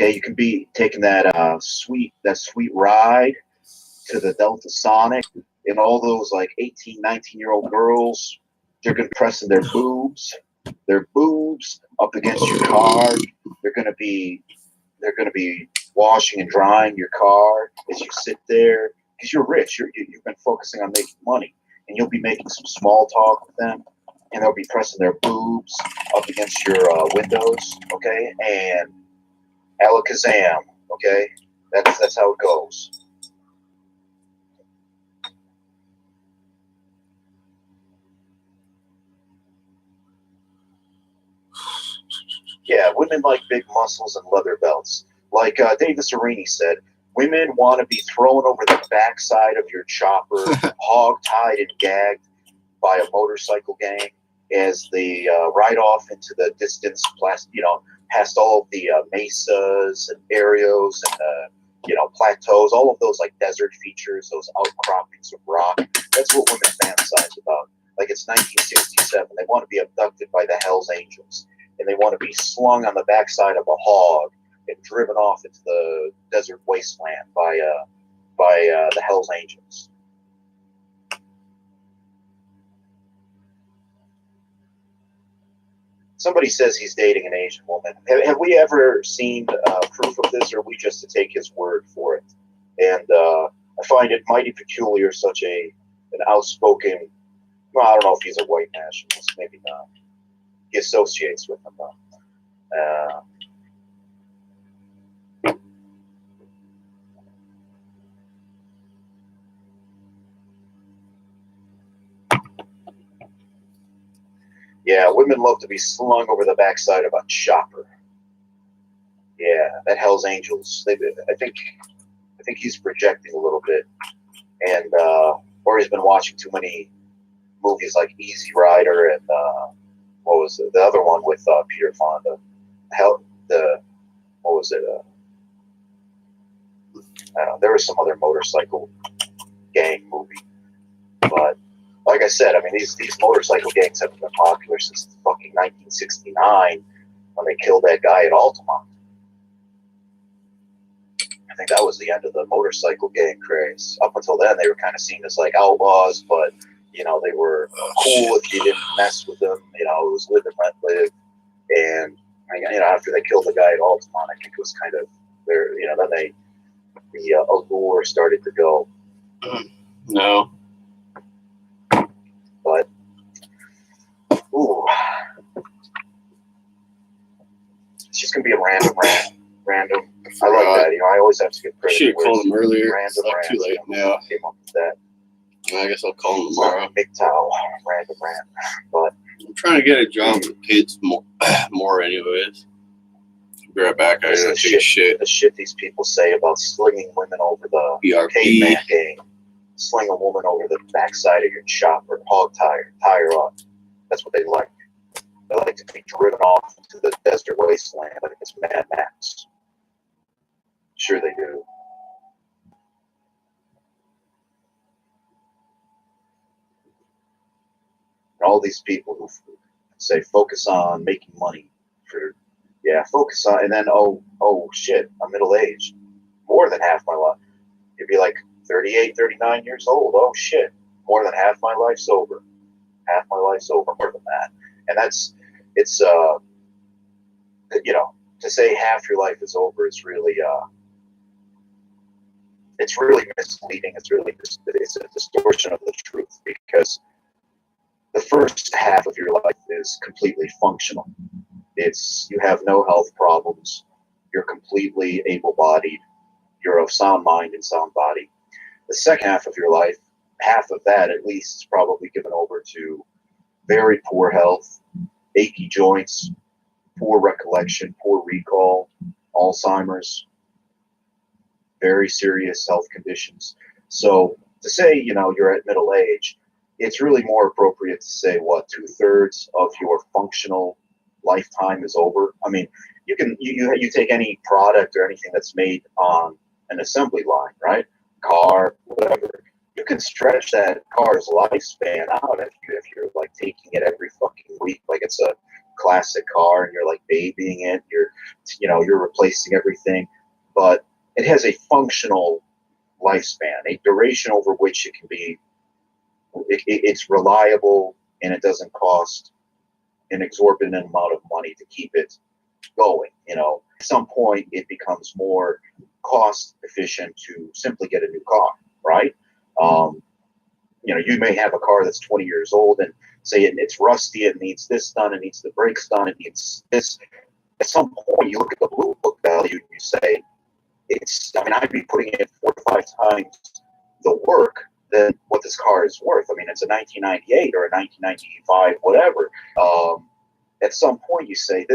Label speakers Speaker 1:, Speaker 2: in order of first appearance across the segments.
Speaker 1: Okay, you can be taking that sweet ride to the Delta Sonic, and all those like 18, 19-year-old girls, they're gonna be pressing their boobs up against your car. They're gonna be washing and drying your car as you sit there because you're rich. You've been focusing on making money, and you'll be making some small talk with them, and they'll be pressing their boobs up against your windows. Okay, and alakazam. Okay, that's how it goes. Yeah, women like big muscles and leather belts. Like Davis Arini said, women want to be thrown over the backside of your chopper, hog-tied and gagged by a motorcycle gang as they ride off into the distance, past all of the mesas and areas and plateaus, all of those like desert features, those outcroppings of rock. That's what women fantasize about. Like it's 1967, they want to be abducted by the Hell's Angels, and they want to be slung on the backside of a hog and driven off into the desert wasteland by the Hell's Angels. Somebody says he's dating an Asian woman. Have we ever seen proof of this, or are we just to take his word for it? And I find it mighty peculiar, such an outspoken. Well, I don't know if he's a white nationalist. Maybe not. He associates with them, though. Yeah, women love to be slung over the backside of a chopper. Yeah, that Hell's Angels. I think he's projecting a little bit, and or he's been watching too many movies like Easy Rider and what was it? The other one with Peter Fonda? What was it? I don't know. There was some other motorcycle gang movie, but like I said, I mean these motorcycle gangs have been popular since fucking 1969 when they killed that guy at Altamont. I think that was the end of the motorcycle gang craze. Up until then, they were kind of seen as like outlaws, but they were cool if you didn't mess with them. It was live and let live. And after they killed the guy at Altamont, I think it was kind of their, then the allure started to go.
Speaker 2: No.
Speaker 1: But ooh, it's just gonna be a random rant. Random. I like that. I always have to get credit.
Speaker 2: Should have called him earlier.
Speaker 1: Random
Speaker 2: it's too late now.
Speaker 1: Came up with that.
Speaker 2: I guess I'll call him tomorrow.
Speaker 1: Big towel, random rant. But
Speaker 2: I'm trying to get a job with kids more anyways. Be right back. I gotta take a shit.
Speaker 1: The shit these people say about slinging women over the caveman gang. Sling a woman over the backside of your chopper, hog tire up. That's what they like. They like to be driven off into the desert wasteland like it's Mad Max. Sure they do. And all these people who say focus on making money focus on, and then oh shit, I'm middle aged, more than half my life. You'd be like 38, 39 years old. Oh shit, more than half my life's over. Half my life's over, more than that. And it's to say half your life is over is really it's really misleading. It's a distortion of the truth, because the first half of your life is completely functional. You have no health problems. You're completely able-bodied. You're of sound mind and sound body. The second half of your life, half of that at least, is probably given over to very poor health, achy joints, poor recollection, poor recall, Alzheimer's, very serious health conditions. So to say, you're at middle age, it's really more appropriate to say, 2/3 of your functional lifetime is over. I mean, you take any product or anything that's made on an assembly line, right? Car, whatever. You can stretch that car's lifespan out if you're like taking it every fucking week, like it's a classic car and you're like babying it. You're replacing everything, but it has a functional lifespan, a duration over which it can be. It's reliable and it doesn't cost an exorbitant amount of money to keep it going. At some point it becomes more cost efficient to simply get a new car, right? You may have a car that's 20 years old and say it's rusty, it needs this done, it needs the brakes done, it needs this. At some point, you look at the blue book value and you say, I'd be putting in 4 to 5 times the work than what this car is worth. It's a 1998 or a 1995, whatever. At some point, you say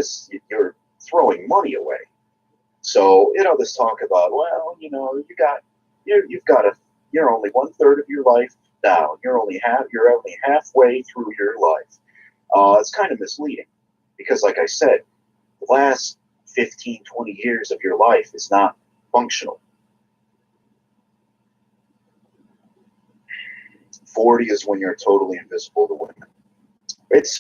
Speaker 1: you're throwing money away. So, this talk about, well, you're only 1/3 of your life down. You're only halfway through your life. It's kind of misleading because, like I said, the last 15, 20 years of your life is not functional. 40 is when you're totally invisible to women. It's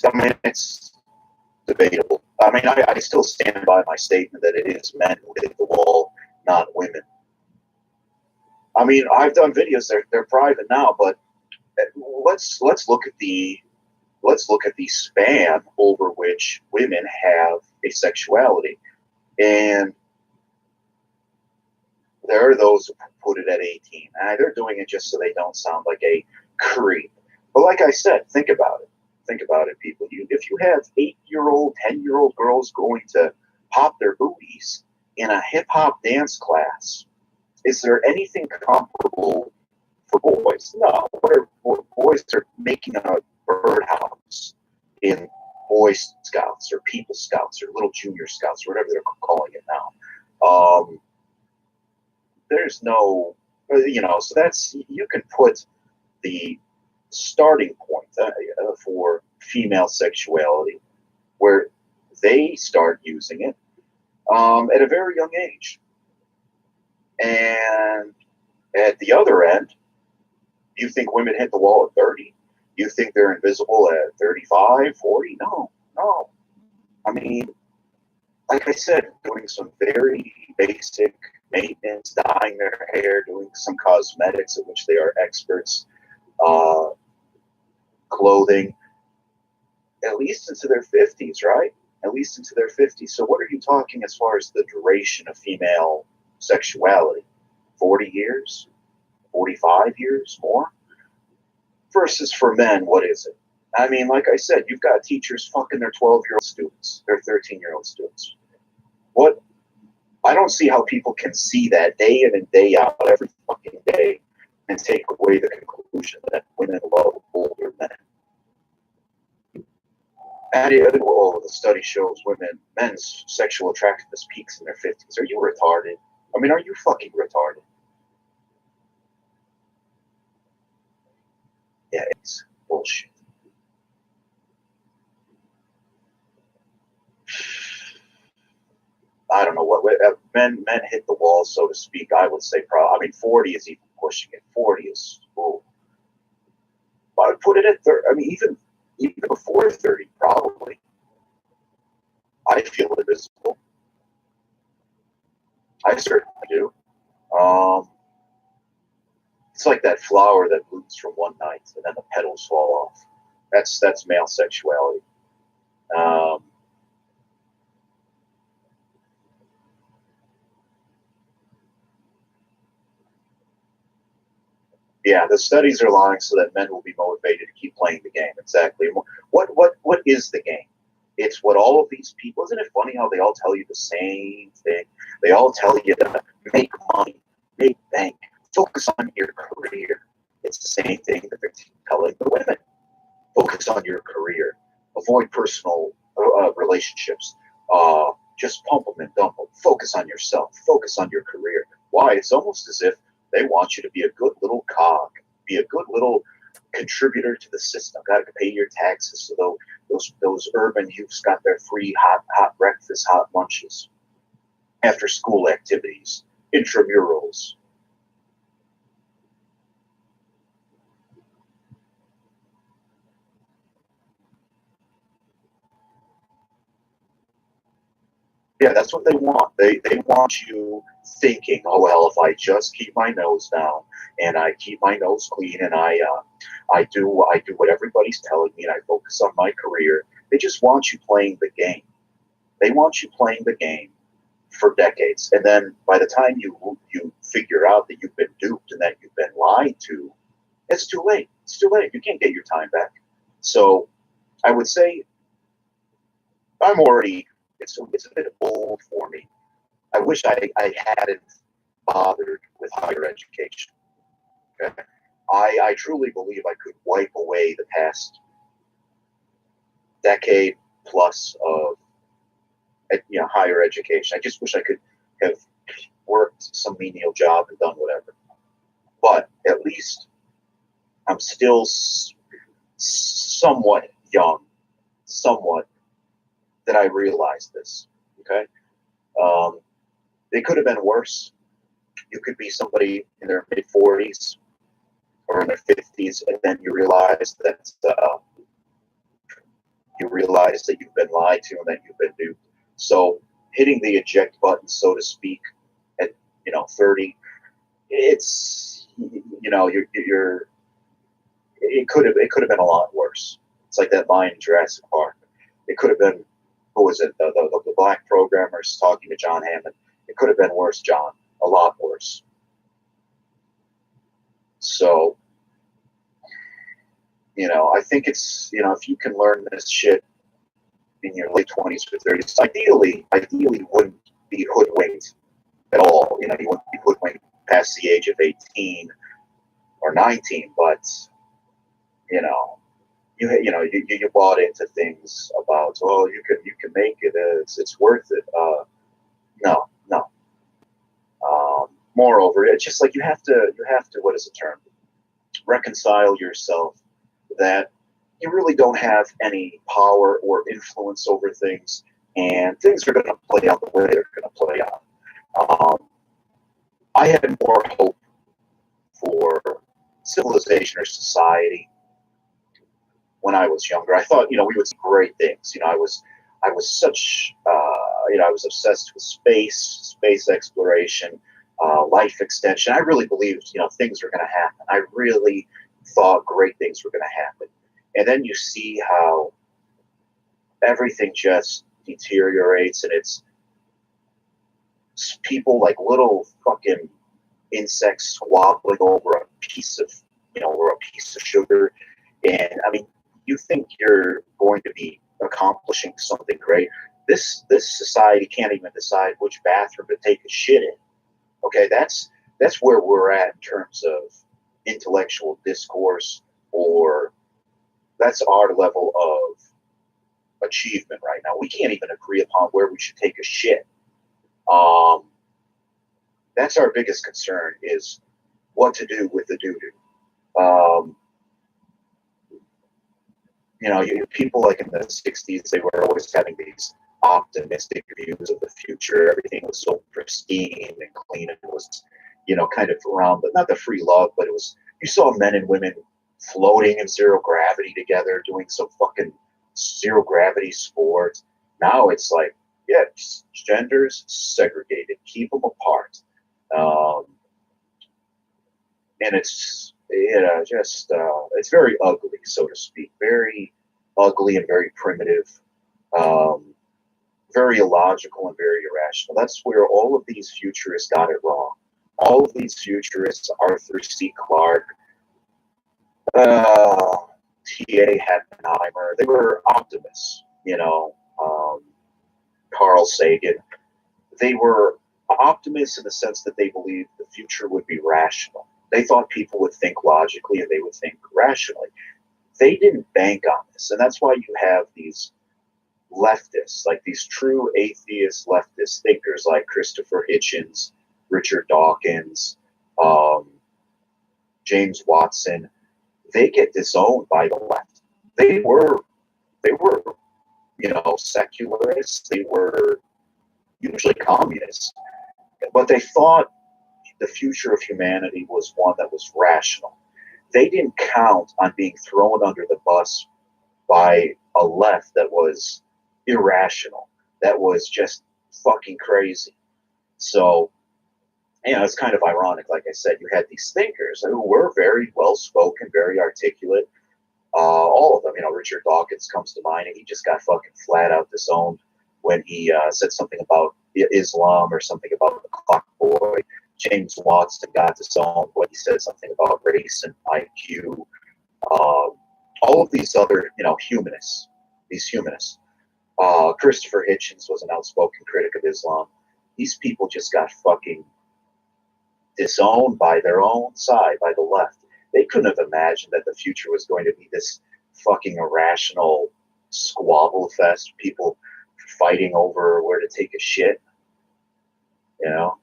Speaker 1: debatable. I still stand by my statement that it is men who hit the wall, not women. I've done videos, they're private now, but let's look at the span over which women have a sexuality. And there are those who put it at 18. They're doing it just so they don't sound like a creep. But like I said, think about it. Think about it, people. If you have 8-year-old, 10-year-old girls going to pop their booties in a hip-hop dance class, is there anything comparable for boys? No. Boys are making a birdhouse in Boy Scouts or People Scouts or Little Junior Scouts, or whatever they're calling it now. There's no, so that's, you can put the starting point for female sexuality where they start using it at a very young age. And at the other end, you think women hit the wall at 30? You think they're invisible at 35, 40? No. Like I said, doing some very basic maintenance, dyeing their hair, doing some cosmetics at which they are experts, clothing, at least into their 50s, right? At least into their 50s. So what are you talking as far as the duration of female sexuality? 40 years? 45 years? More? Versus for men, what is it? Like I said, you've got teachers fucking their 12-year-old students, their 13-year-old students. What? I don't see how people can see that day in and day out, every fucking day, and take away the conclusion that women love older men. And the study shows men's sexual attractiveness peaks in their 50s. Are you retarded? Are you fucking retarded? Yeah, it's bullshit. I don't know what men hit the wall, so to speak. I would say probably. 40 is even pushing it. 40 is. Ooh. I would put it at 30. Even before 30, probably. I feel invisible. I certainly do. It's like that flower that blooms from one night and then the petals fall off. That's male sexuality. Yeah, the studies are lying so that men will be motivated to keep playing the game. Exactly. What is the game? It's what all of these people. Isn't it funny how they all tell you the same thing? They all tell you to make money, make bank, focus on your career. It's the same thing that they're telling the women. Focus on your career. Avoid personal relationships. Just pump them and dump them. Focus on yourself. Focus on your career. Why? It's almost as if they want you to be a good little cog, be a good little contributor to the system. Got to pay your taxes so those urban youths got their free hot breakfast, hot lunches, after school activities, intramurals. Yeah, that's what they want. They want you thinking, oh well, if I just keep my nose down and I keep my nose clean and I do what everybody's telling me and I focus on my career. They just want you playing the game. They want you playing the game for decades, and then by the time you figure out that you've been duped and that you've been lied to, it's too late. It's too late. You can't get your time back. So I would say I'm already. It's a bit old for me. I wish I hadn't bothered with higher education. Okay? I truly believe I could wipe away the past decade plus of higher education. I just wish I could have worked some menial job and done whatever. But at least I'm still somewhat young, somewhat that I realize this. Okay, it could have been worse. You could be somebody in their mid 40s or in their 50s, and then you realize that you've been lied to and that you've been duped. So hitting the eject button, so to speak, at 30, it's you're it could have been a lot worse. It's like that line in Jurassic Park. It could have been, who was it? The black programmers talking to John Hammond. It could have been worse, John. A lot worse. So, I think it's, if you can learn this shit in your late 20s or 30s, ideally you wouldn't be hoodwinked at all. You wouldn't be hoodwinked past the age of 18 or 19, but, you bought into things about, oh, you can make it, it's worth it. No, no. Moreover, it's just like you have to, what is the term? Reconcile yourself that you really don't have any power or influence over things, and things are going to play out the way they're going to play out. I had more hope for civilization or society when I was younger. I thought, we would see great things. I was such, I was obsessed with space exploration, life extension. I really believed, things were going to happen. I really thought great things were going to happen. And then you see how everything just deteriorates, and it's people like little fucking insects squabbling over a piece of, sugar. And I mean, you think you're going to be accomplishing something great. This society can't even decide which bathroom to take a shit in. Okay, that's where we're at in terms of intellectual discourse, or that's our level of achievement right now. We can't even agree upon where we should take a shit. That's our biggest concern, is what to do with the doo-doo. People like in the 60s, they were always having these optimistic views of the future. Everything was so pristine and clean, and it was, kind of around, but not the free love, but it was, you saw men and women floating in zero gravity together, doing some fucking zero gravity sports. Now it's like, yeah, genders segregated, keep them apart. And it's, just, it's very ugly, so to speak, very ugly and very primitive, very illogical and very irrational. That's where all of these futurists got it wrong. All of these futurists, Arthur C. Clarke, T.A. Heppenheimer, they were optimists, Carl Sagan. They were optimists in the sense that they believed the future would be rational. They thought people would think logically and they would think rationally. They didn't bank on this. And that's why you have these leftists, like these true atheist leftist thinkers like Christopher Hitchens, Richard Dawkins, James Watson. They get disowned by the left. They were, secularists. They were usually communists, but they thought the future of humanity was one that was rational. They didn't count on being thrown under the bus by a left that was irrational, that was just fucking crazy. So, it's kind of ironic. Like I said, you had these thinkers who were very well spoken, very articulate. All of them, Richard Dawkins comes to mind, and he just got fucking flat out disowned when he said something about Islam or something about the clock boy. James Watson got disowned when he said something about race and IQ. All of these other, humanists, Christopher Hitchens was an outspoken critic of Islam. These people just got fucking disowned by their own side, by the left. They couldn't have imagined that the future was going to be this fucking irrational squabble fest, people fighting over where to take a shit, Oh.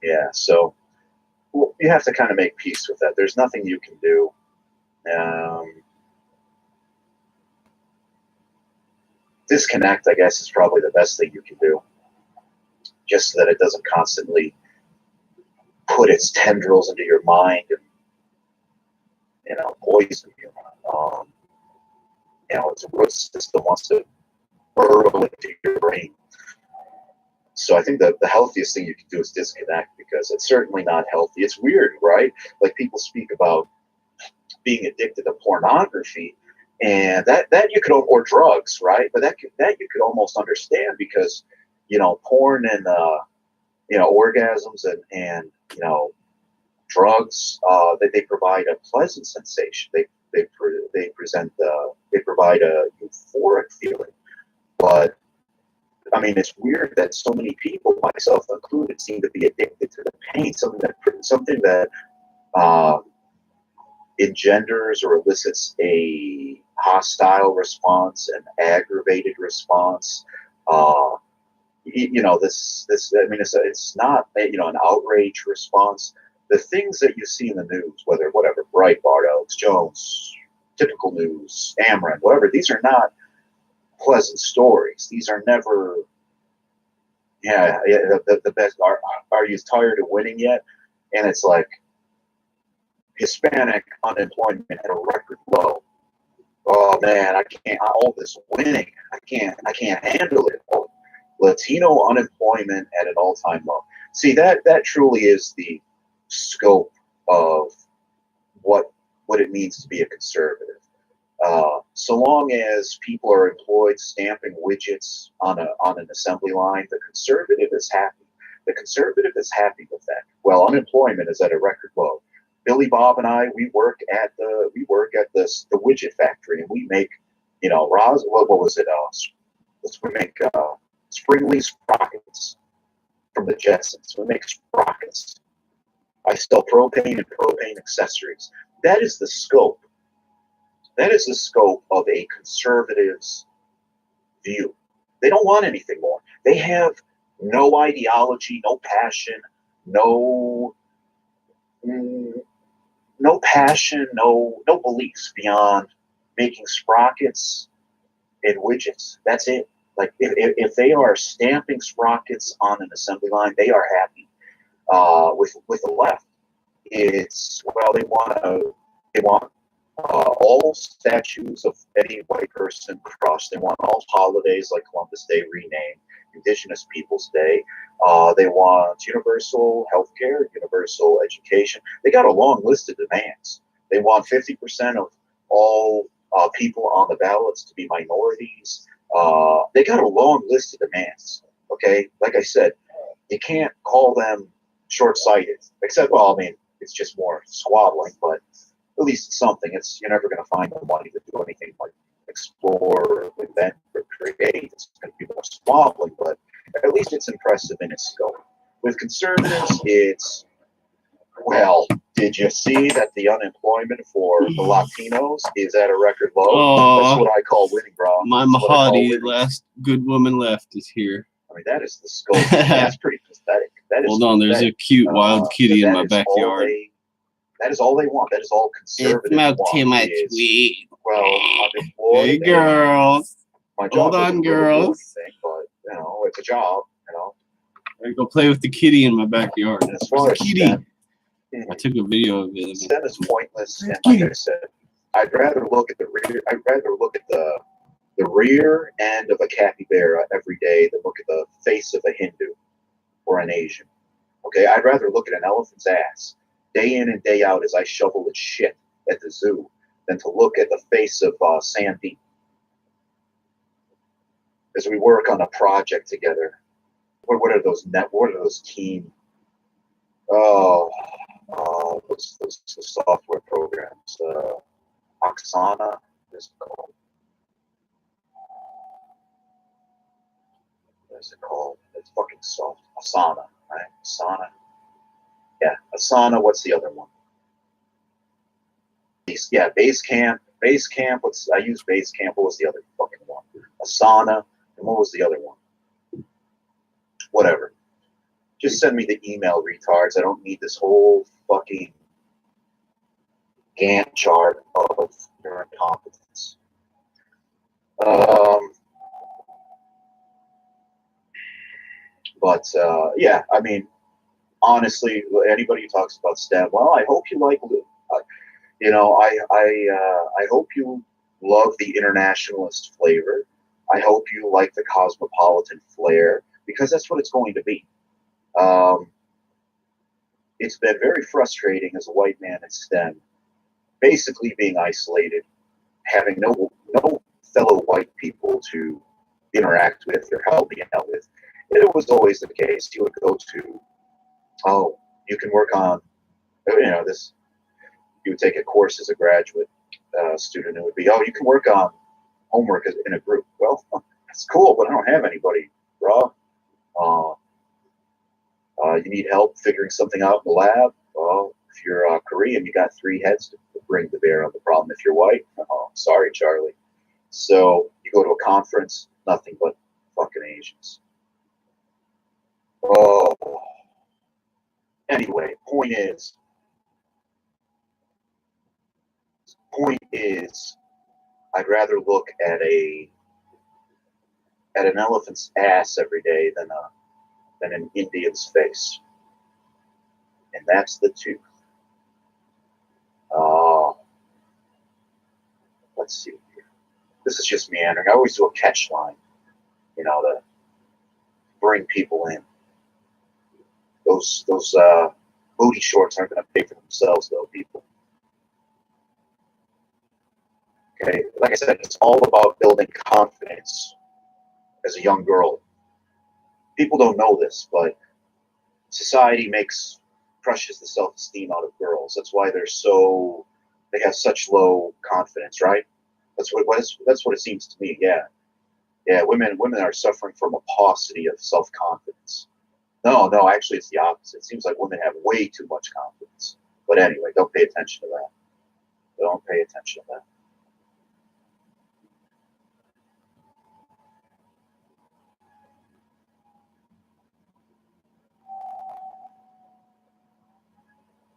Speaker 1: Yeah, so you have to kind of make peace with that. There's nothing you can do. Disconnect, I guess, is probably the best thing you can do, just so that it doesn't constantly put its tendrils into your mind and poison you. Its root system wants to burrow into your brain. So I think that the healthiest thing you can do is disconnect, because it's certainly not healthy. It's weird, right? Like, people speak about being addicted to pornography, and that you could, or drugs, right? But that you could almost understand, because porn and orgasms and drugs, that they provide a pleasant sensation. They provide a euphoric feeling. But I mean, it's weird that so many people, myself included, seem to be addicted to the pain. Something that engenders or elicits a hostile response, an aggravated response. This. I mean, it's not an outrage response. The things that you see in the news, whatever, Breitbart, Alex Jones, Typical News, Amran, whatever, these are not pleasant stories. These are never. The best. Are you tired of winning yet? And it's like, Hispanic unemployment at a record low. Oh man, I can't. All this winning, I can't handle it. Oh, Latino unemployment at an all-time low. See, that truly is the scope of what it means to be a conservative. So long as people are employed stamping widgets on an assembly line, the conservative is happy. The conservative is happy with that. Well, unemployment is at a record low. Billy Bob and I, we work at the widget factory, and we make, what was it? We make Springly sprockets from the Jetsons. We make sprockets. I sell propane and propane accessories. That is the scope. That is the scope of a conservative's view. They don't want anything more. They have no ideology, no passion, no beliefs beyond making sprockets and widgets. That's it. Like, if they are stamping sprockets on an assembly line, they are happy. With the left, it's, well, they want all statues of any white person crushed. They want all holidays like Columbus Day renamed, Indigenous Peoples Day. They want universal health care, universal education. They got a long list of demands. They want 50% of all people on the ballots to be minorities. They got a long list of demands. Okay, like I said, you can't call them short-sighted, except, well, I mean, it's just more squabbling, but at least it's something. You're never going to find the money to do anything like explore, invent, or create. It's going to be more squabbling, but at least it's impressive in its scope. With conservatives, it's, well, did you see that the unemployment for the Latinos is at a record low? That's what I call winning, bro.
Speaker 2: My Mahadi, last good woman left, is here.
Speaker 1: I mean, that is the scope. That's pretty pathetic. That is
Speaker 2: Hold on,
Speaker 1: pathetic.
Speaker 2: there's a cute wild kitty in my backyard.
Speaker 1: That is all they want. That is all conservatives
Speaker 2: Smoke
Speaker 1: want.
Speaker 2: too much weed.
Speaker 1: Well, I'm employed.
Speaker 2: Hey, girls.
Speaker 1: My job
Speaker 2: Hold on,
Speaker 1: doesn't really do
Speaker 2: girls.
Speaker 1: anything, but it's a job.
Speaker 2: I go play with the kitty in my backyard.
Speaker 1: And as far as
Speaker 2: kitty,
Speaker 1: STEM,
Speaker 2: I took a video of it.
Speaker 1: STEM is pointless. And like I said, I'd rather look at the rear. I'd rather look at the rear end of a capybara every day than look at the face of a Hindu or an Asian. Okay, I'd rather look at an elephant's ass day in and day out as I shovel its shit at the zoo than to look at the face of Sandy as we work on a project together. What are those what are those team? Those software programs. Oksana is called. What is it called? It's fucking soft. Asana, right? Asana. Yeah, Asana. What's the other one? Yeah, Basecamp. Basecamp. I use Basecamp. What was the other fucking one? Asana. And what was the other one? Whatever. Just send me the email, retards. I don't need this whole fucking Gantt chart of your incompetence. Yeah, I mean, honestly, anybody who talks about STEM, well, I hope you like, I hope you love the internationalist flavor. I hope you like the cosmopolitan flair, because that's what it's going to be. It's been very frustrating as a white man in STEM, basically being isolated, having no fellow white people to interact with or help me out with. It was always the case. You would go to, you can work on, this. You would take a course as a graduate student. It would be, you can work on homework in a group. Well, that's cool, but I don't have anybody, bro. You need help figuring something out in the lab. Well, if you're Korean, you got 3 heads to bring to bear on the problem. If you're white, sorry, Charlie. So you go to a conference, nothing but fucking Asians. Oh. Anyway, point is, I'd rather look at an elephant's ass every day than an Indian's face, and that's the truth. Let's see here. This is just meandering. I always do a catch line, to bring people in. Those booty shorts aren't going to pay for themselves, though, people. Okay, like I said, it's all about building confidence as a young girl. People don't know this, but society crushes the self-esteem out of girls. That's why they have such low confidence, right? That's what it seems to me. Yeah. Women are suffering from a paucity of self-confidence. No, actually, it's the opposite. It seems like women have way too much confidence. But anyway, don't pay attention to that. Don't pay attention to that.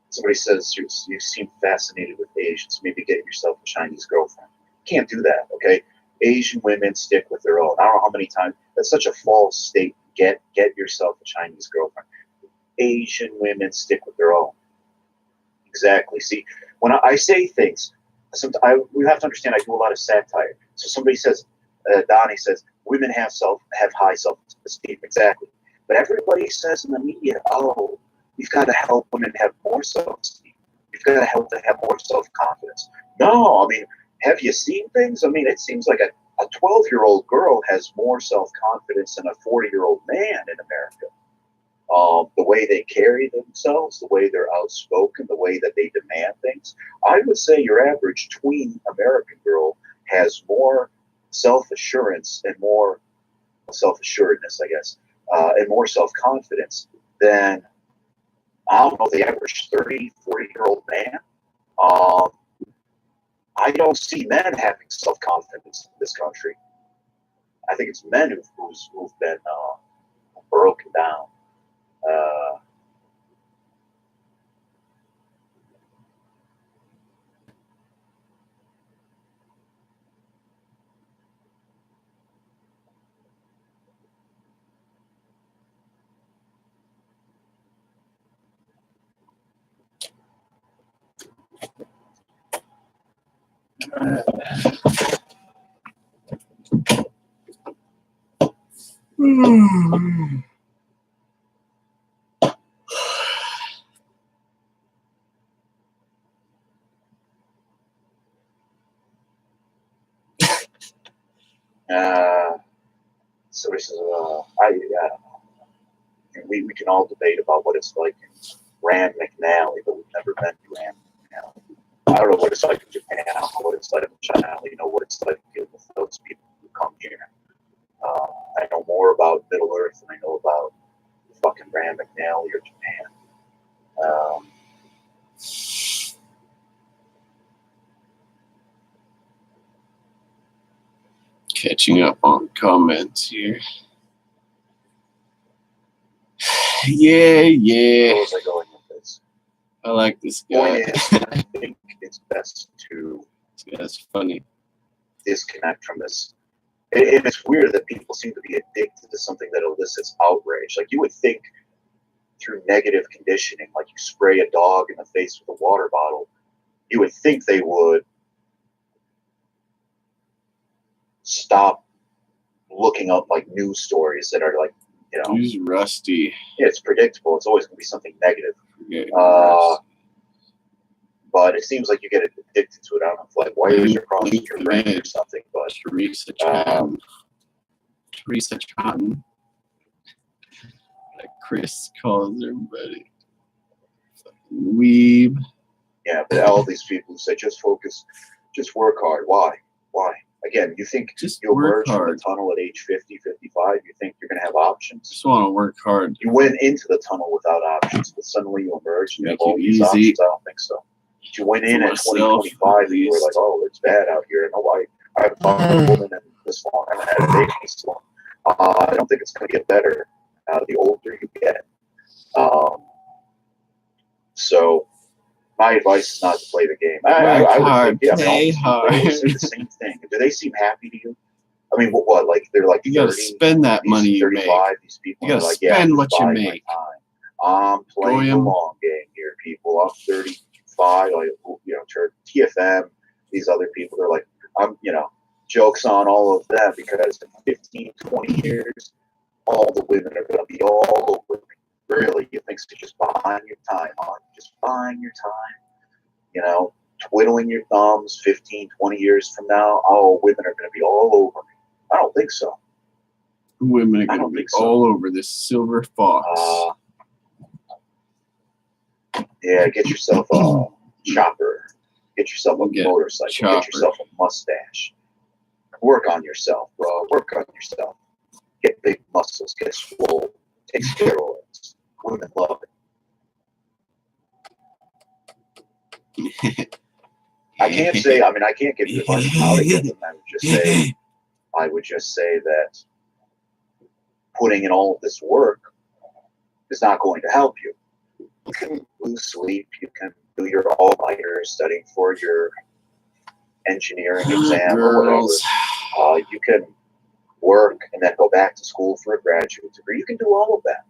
Speaker 1: Somebody says you seem fascinated with Asians. Maybe get yourself a Chinese girlfriend. You can't do that, okay? Asian women stick with their own. I don't know how many times. That's such a false statement. Get yourself a Chinese girlfriend. Asian women stick with their own. Exactly. See, when I say things, we have to understand I do a lot of satire. So somebody says, Donnie says, women have high self-esteem. Exactly. But everybody says in the media, you've got to help women have more self-esteem. You've got to help them have more self-confidence. No, I mean, have you seen things? I mean, it seems like a 12-year-old girl has more self-confidence than a 40-year-old man in America. The way they carry themselves, the way they're outspoken, the way that they demand things. I would say your average tween American girl has more self-assurance and more self-assuredness, I guess, and more self-confidence than, I don't know, the average 30, 40-year-old man. I don't see men having self-confidence in this country. I think it's men who've been broken down. So this is I don't know. We can all debate about what it's like in Rand McNally, but we've never been to Rand McNally. I don't know what it's like in Japan. I don't know what it's like in China. I only know what it's like with those people who come here. I know more about Middle Earth than I know about fucking Rand McNally or Japan.
Speaker 2: Catching up on comments here. Yeah.
Speaker 1: Where was I going with this?
Speaker 2: I like this
Speaker 1: Point
Speaker 2: guy.
Speaker 1: is, I think it's best to
Speaker 2: That's funny.
Speaker 1: disconnect from this. And it's weird that people seem to be addicted to something that elicits outrage. Like you would think through negative conditioning, like you spray a dog in the face with a water bottle, you would think they would stop looking up like news stories that are like, you know,
Speaker 2: He's rusty.
Speaker 1: yeah, it's predictable. It's always going to be something negative.
Speaker 2: Yeah,
Speaker 1: But it seems like you get addicted to it. I don't know if like wires are crossing your brain or something. But
Speaker 2: Teresa Cotton. Like Chris calls everybody. Fucking weeb.
Speaker 1: yeah, but all these people who say just focus, just work hard. Why? Again, you think
Speaker 2: Just
Speaker 1: you'll
Speaker 2: work
Speaker 1: emerge from
Speaker 2: hard.
Speaker 1: the tunnel at age 50, 55? You think you're going to have options?
Speaker 2: Just want to work hard.
Speaker 1: You went into the tunnel without options, but suddenly you emerge and you have
Speaker 2: Make
Speaker 1: all
Speaker 2: it
Speaker 1: these
Speaker 2: easy.
Speaker 1: options? I don't think so. But you went in
Speaker 2: For
Speaker 1: at
Speaker 2: myself,
Speaker 1: 20, 25
Speaker 2: at
Speaker 1: and you were
Speaker 2: least.
Speaker 1: like, oh, it's bad out here. No, I haven't talked to a woman in this long. I haven't had a baby this long. I don't think it's going to get better the older you get. So my advice is not to play the game. I would think, yeah,
Speaker 2: play
Speaker 1: they always say
Speaker 2: hard.
Speaker 1: the same thing. Do they seem happy to you? I mean, what like they're like
Speaker 2: You gotta
Speaker 1: 30,
Speaker 2: spend that money you
Speaker 1: 35,
Speaker 2: make.
Speaker 1: these people
Speaker 2: You gotta
Speaker 1: are like, yeah,
Speaker 2: spend
Speaker 1: I'm
Speaker 2: what you
Speaker 1: buying my
Speaker 2: make.
Speaker 1: time. I'm playing the
Speaker 2: Goyim.
Speaker 1: long game here, people. I'm 35, like, you know, TFM, these other people, they're like, I'm, you know, jokes on all of them because in 15, 20 years, all the women are going to be all over me. Really, you think it's just buying your time, huh? Just buying your time, you know, twiddling your thumbs 15, 20 years from now, oh, women are going to be all over me. I don't think so.
Speaker 2: Women are
Speaker 1: I
Speaker 2: gonna
Speaker 1: don't
Speaker 2: be
Speaker 1: think so.
Speaker 2: all over this silver fox.
Speaker 1: Yeah, get yourself a chopper. Get yourself a
Speaker 2: Get
Speaker 1: motorcycle.
Speaker 2: chopper.
Speaker 1: Get yourself a mustache. Work on yourself, bro. Work on yourself. Get big muscles. Get swole. Take steroids. Women love it. I can't say. I mean, I can't give you advice on how to get them. I would just say that putting in all of this work is not going to help you. You can lose sleep. You can do your all-nighters studying for your engineering exam or
Speaker 2: Girls.
Speaker 1: whatever. You can work and then go back to school for a graduate degree. You can do all of that.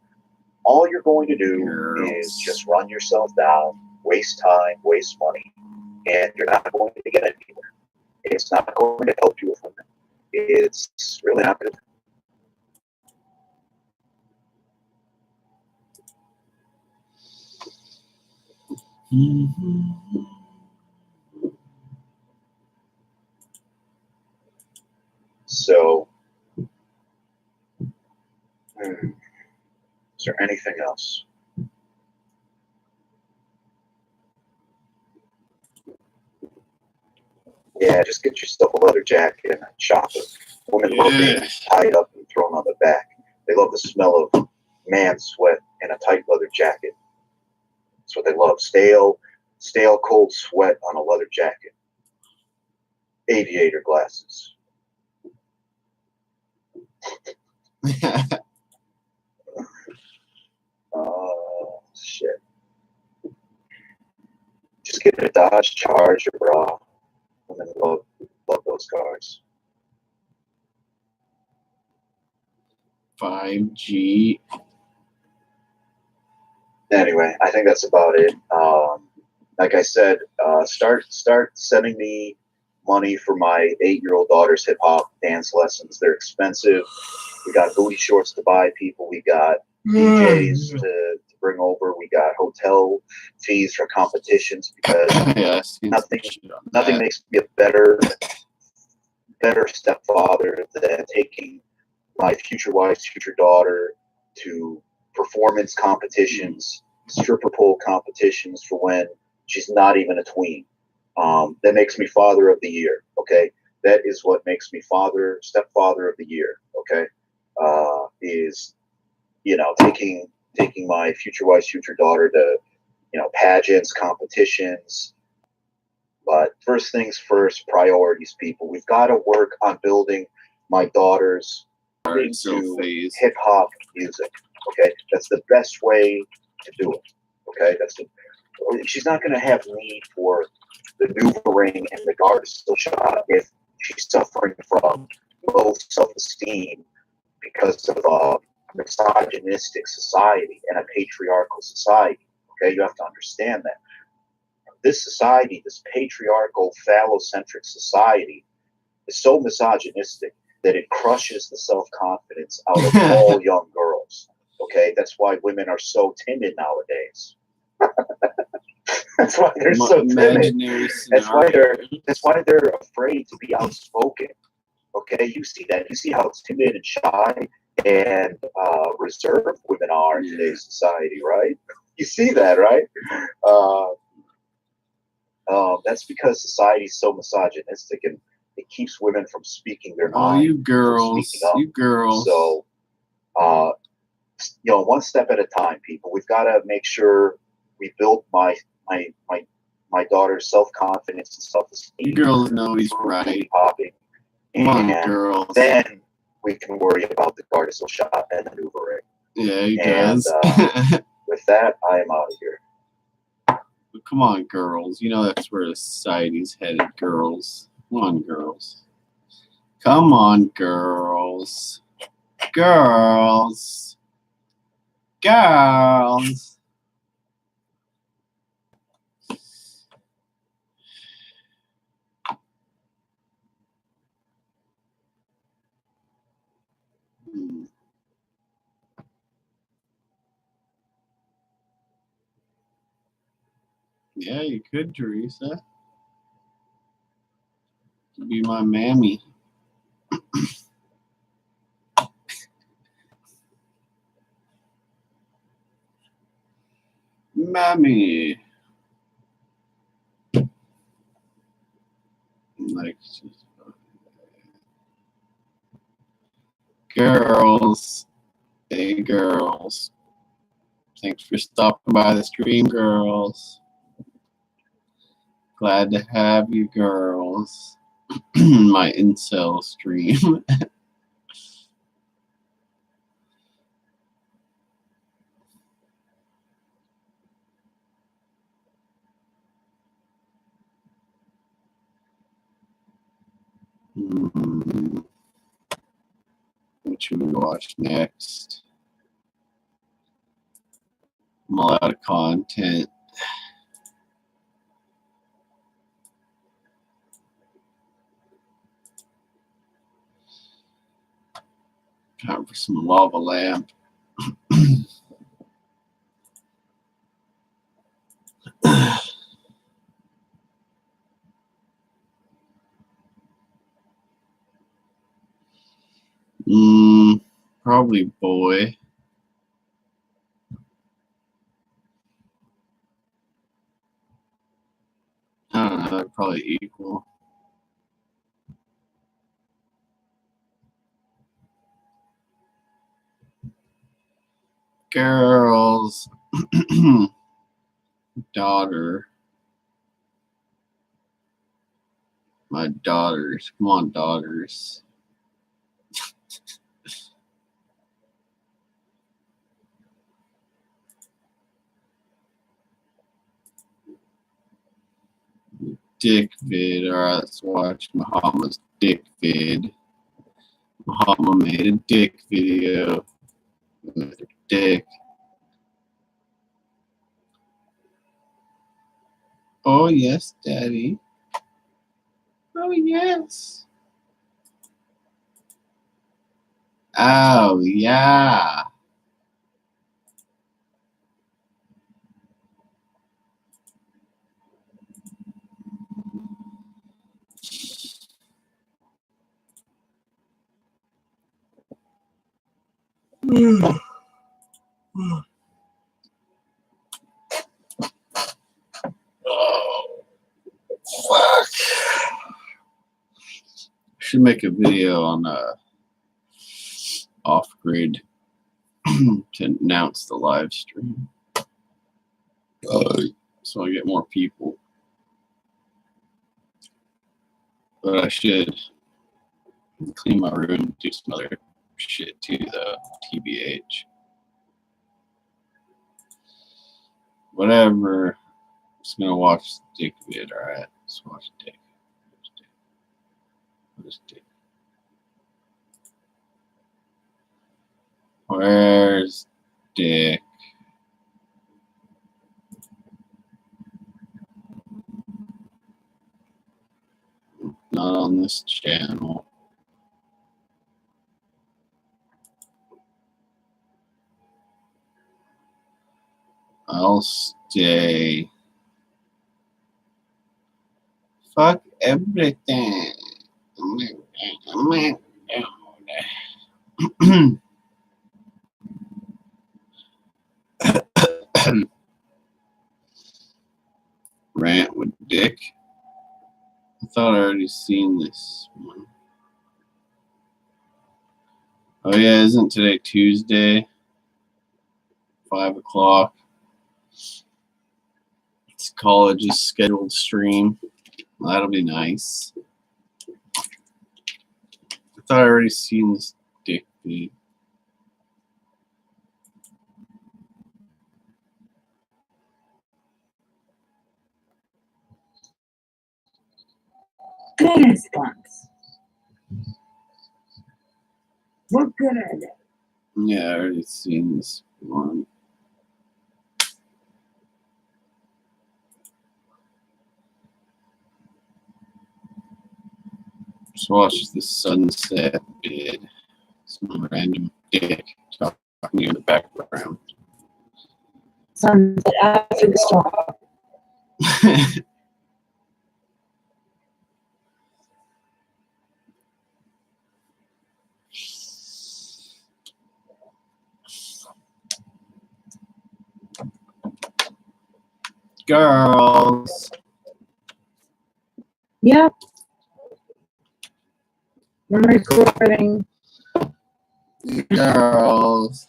Speaker 1: All you're going to do is just run yourself down, waste time, waste money, and you're not going to get anywhere. It's not going to help you with women. It's really not going to. So, is there anything else? Yeah, just get yourself a leather jacket and a chopper. Women love being tied up and thrown on the back. They love the smell of man sweat in a tight leather jacket. That's what they love. Stale, cold sweat on a leather jacket. Aviator glasses. Oh, shit. Just get a Dodge Charger, bro. Women love those cars.
Speaker 2: 5G.
Speaker 1: Anyway, I think that's about it. Like I said, start sending me money for my 8-year-old daughter's hip hop dance lessons. They're expensive. We got booty shorts to buy people. We got DJs to bring over. We got hotel fees for competitions because
Speaker 2: Yeah,
Speaker 1: nothing makes me a better stepfather than taking my future wife's future daughter to performance competitions, stripper pole competitions for when she's not even a tween. That makes me father of the year. Okay, that is what makes me stepfather of the year. Okay, is taking my future wife's future daughter to pageants, competitions. But first things first, priorities, people. We've got to work on building my daughter's into hip hop music. Okay, that's the best way to do it. Okay, she's not going to have need for the maneuvering and the Gardasil shot if she's suffering from low self-esteem because of a misogynistic society and a patriarchal society. Okay, you have to understand that. This society, this patriarchal, phallocentric society, is so misogynistic that it crushes the self-confidence out of all young girls. Okay, that's why women are so timid nowadays. That's why they're so timid. That's why they're afraid to be outspoken. Okay, you see that. You see how timid and shy and reserved women are in today's society, right? You see that, right? That's because society is so misogynistic and it keeps women from speaking their mind.
Speaker 2: Oh, you girls.
Speaker 1: So, one step at a time, people. We've got to make sure we build my daughter's self-confidence and self-esteem.
Speaker 2: You girls know he's right.
Speaker 1: Popping.
Speaker 2: Come on, girls.
Speaker 1: Then we can worry about the Gardasil shot and the maneuvering.
Speaker 2: Yeah, he does.
Speaker 1: With that, I am out of here.
Speaker 2: But come on, girls. You know that's where the society's headed, girls. Come on, girls. Come on, girls. Girls. Girls. Yeah, you could, Teresa. You'd be my mammy. Mammy. Like, girls. Hey, girls. Thanks for stopping by the stream, girls. Glad to have you, girls. My incel stream. What should we watch next? I'm all out of content. Time for some lava lamp. Probably boy. I don't know, they're probably equal. Girls. Daughter. My daughters. Come on, daughters. Dick vid. Alright, let's watch Muhammad's dick vid. Muhammad made a dick video with a dick. Oh, yes, Daddy. Oh, yes. Oh, yeah. Oh, fuck. Should make a video on off-grid to announce the live stream. So I get more people. But I should clean my room and do some other shit too, though. TBH. Whatever. I'm just gonna watch the dick vid, alright? Let's watch dick. Where's dick? Where's dick? Not on this channel. I'll stay. Fuck everything. Rant with dick. I thought I already seen this one. Oh yeah, isn't today Tuesday? 5 o'clock. It's college's scheduled stream. Well, that'll be nice. I thought I already seen this dick feed.
Speaker 3: Goodness ones. What good are they?
Speaker 2: Yeah, I already seen this one. Just watch the sunset vid. Some random dick talking in the background.
Speaker 3: Sunset after the storm.
Speaker 2: Girls.
Speaker 3: Yep. I'm recording.
Speaker 2: Girls.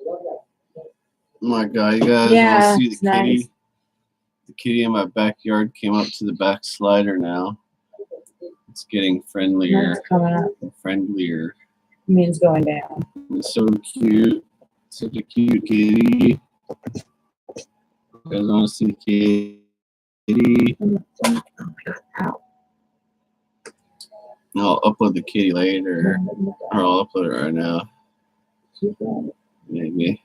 Speaker 2: Oh my god, you guys
Speaker 3: Yeah,
Speaker 2: want to see the
Speaker 3: it's
Speaker 2: kitty?
Speaker 3: nice.
Speaker 2: The kitty in my backyard came up to the back slider now. It's getting friendlier
Speaker 3: That's coming up.
Speaker 2: and friendlier.
Speaker 3: Means going down.
Speaker 2: It's so cute. Such a cute kitty. You guys want to see the kitty?
Speaker 3: Ow.
Speaker 2: I'll upload the kitty later. Or I'll upload it right now. Maybe.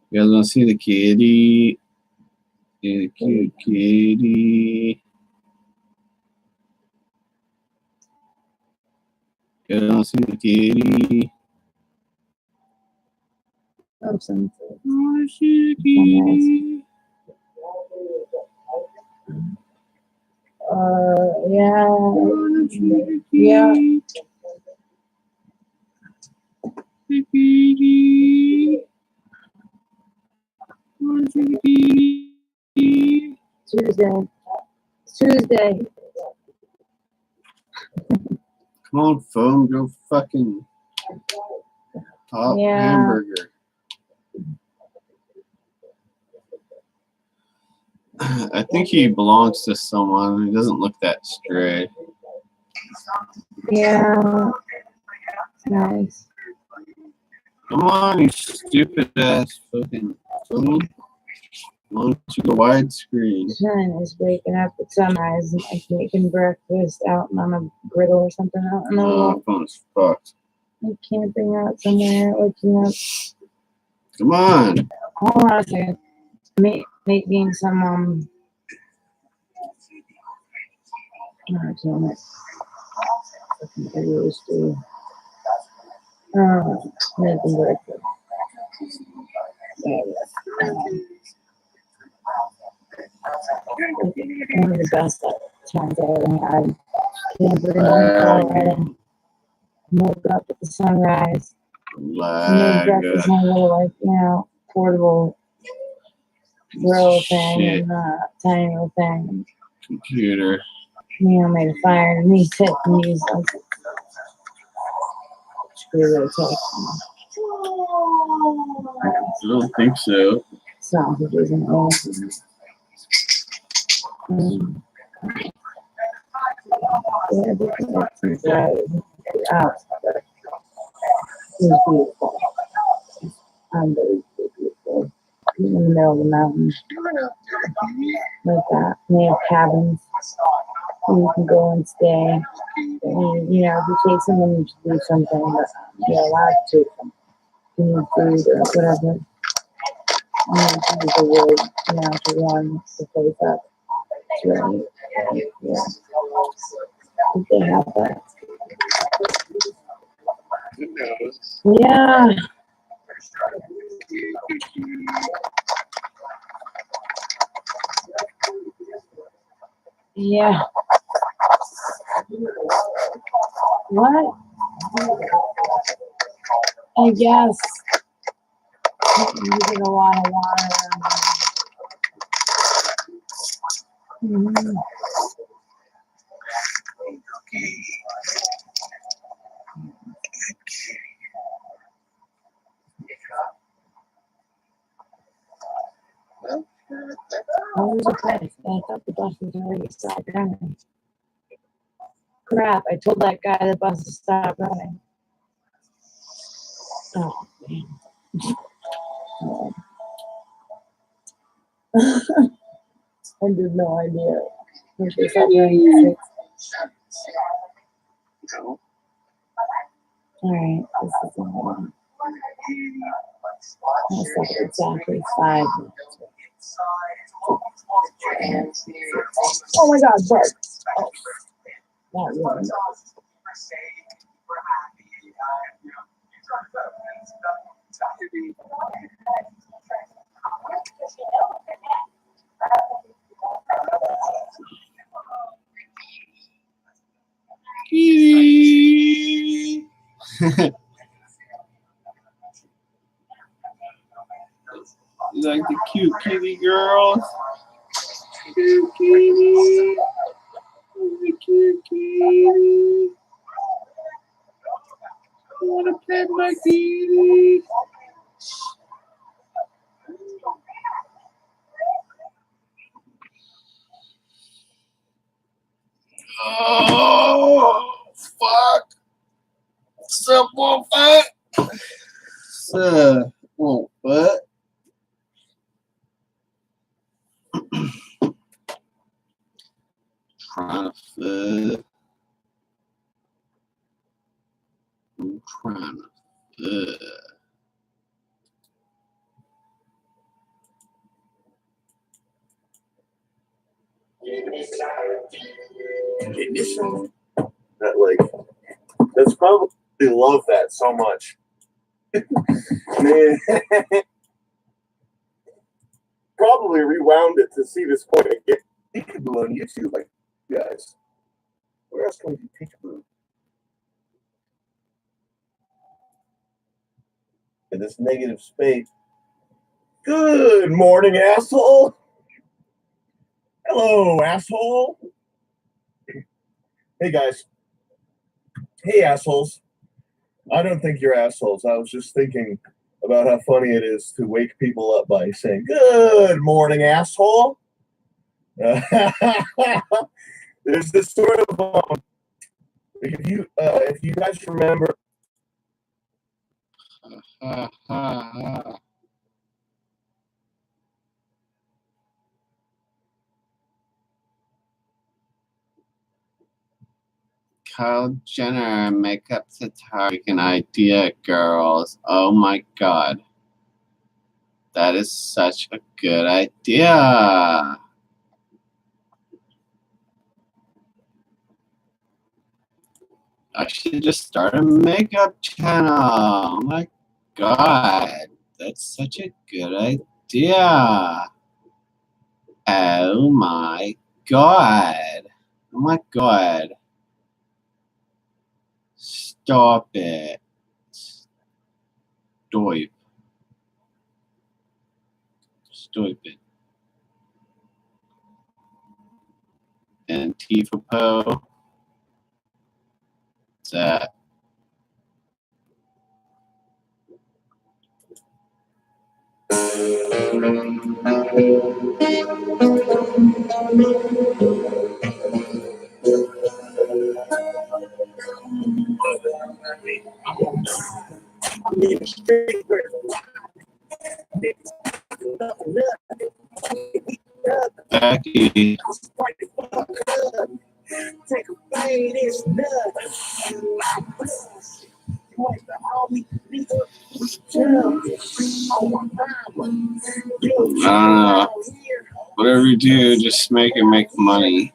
Speaker 2: You guys want to see the kitty? See the cute kitty. You guys want to see the kitty?
Speaker 3: Oh, sunset.
Speaker 2: Oh, see the kitty.
Speaker 3: Yeah.
Speaker 2: Oh, see the
Speaker 3: Yeah.
Speaker 2: kitty. The kitty. Oh, see the kitty.
Speaker 3: Tuesday. Tuesday.
Speaker 2: Come on, phone, go fucking hot
Speaker 3: Yeah.
Speaker 2: hamburger. I think he belongs to someone. He doesn't look that stray.
Speaker 3: Yeah. Nice.
Speaker 2: Come on, you stupid ass fucking phone. On to the widescreen.
Speaker 3: Son is waking up at sunrise and like making breakfast out on a griddle or something. I don't know.
Speaker 2: Oh, phone is fucked.
Speaker 3: Like camping out somewhere, waking up.
Speaker 2: Come on.
Speaker 3: Hold on a second. Making some Oh, damn it. Fucking ADHD. Making breakfast. One of the best times I ever had. Camper in Colorado. Woke up at the sunrise. Made breakfast in a little, like, portable grill thing
Speaker 2: Shit.
Speaker 3: and tiny little thing.
Speaker 2: Computer.
Speaker 3: Made a fire underneath it and used like screw take.
Speaker 2: I don't think so.
Speaker 3: Sausages and all. Yeah, different out. It was beautiful. Unbelievably beautiful. In the middle of the mountains. Like that. And they have cabins where you can go and stay. And, if you take someone, you should do something. But you're allowed to take them. You need food or whatever. You need to use the wood, to warm the place up. It's really, yeah. If they have that. Yeah. Yeah. What? I guess. Using a lot of water. Mm-hmm. I was surprised. I thought the bus was already stopped running. Crap, I told that guy the bus to stop running. Oh, man. I did no idea. They stopped running at 6. Alright, this is the one. That's exactly 5 minutes. Oh my god, Bart. Oh, that one.
Speaker 2: You like the cute kitty girls? Cute kitty. The cute kitty. You wanna pet my kitty? Oh, fuck. What's up, Wolfie? What's up, Wolfie? Trying to fit. I'm trying to fit.
Speaker 4: That that's probably love that so much. Man, probably rewound it to see this point again. Peekaboo on YouTube, like, guys, where else can we do peekaboo? In this negative space. Good morning, asshole. Hello, asshole. Hey, guys. Hey, assholes. I don't think you're assholes. I was just thinking about how funny it is to wake people up by saying, good morning, asshole. There's this sort of, if you guys remember.
Speaker 2: Kyle Jenner makeup tutorial. An idea, girls. Oh my god. That is such a good idea. I should just start a makeup channel. Oh my god. That's such a good idea. Oh my god. Oh my god. Stop it. Stop. Stop it. Antifa Po. What's that? Becky.
Speaker 3: Take a fade, it's
Speaker 2: I don't know. Whatever you do, just make it make money.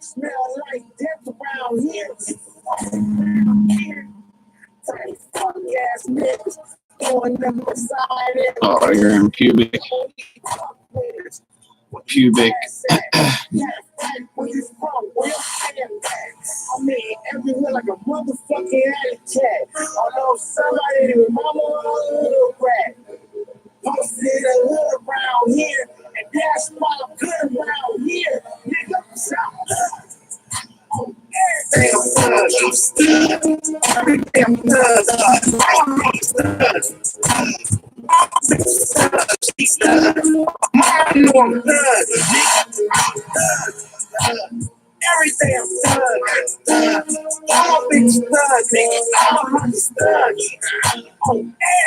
Speaker 2: Oh, you're in pubic. Pubic.
Speaker 3: I mean, everywhere like a motherfucking alley cat. Although somebody in mama a little rat. Posted a hood around here, and that's why I'm good around here. Nigga, stop. Everything I'm stud. Everything I'm everything I'm thug. I'm a bitch thug, nigga. I'm a thug. On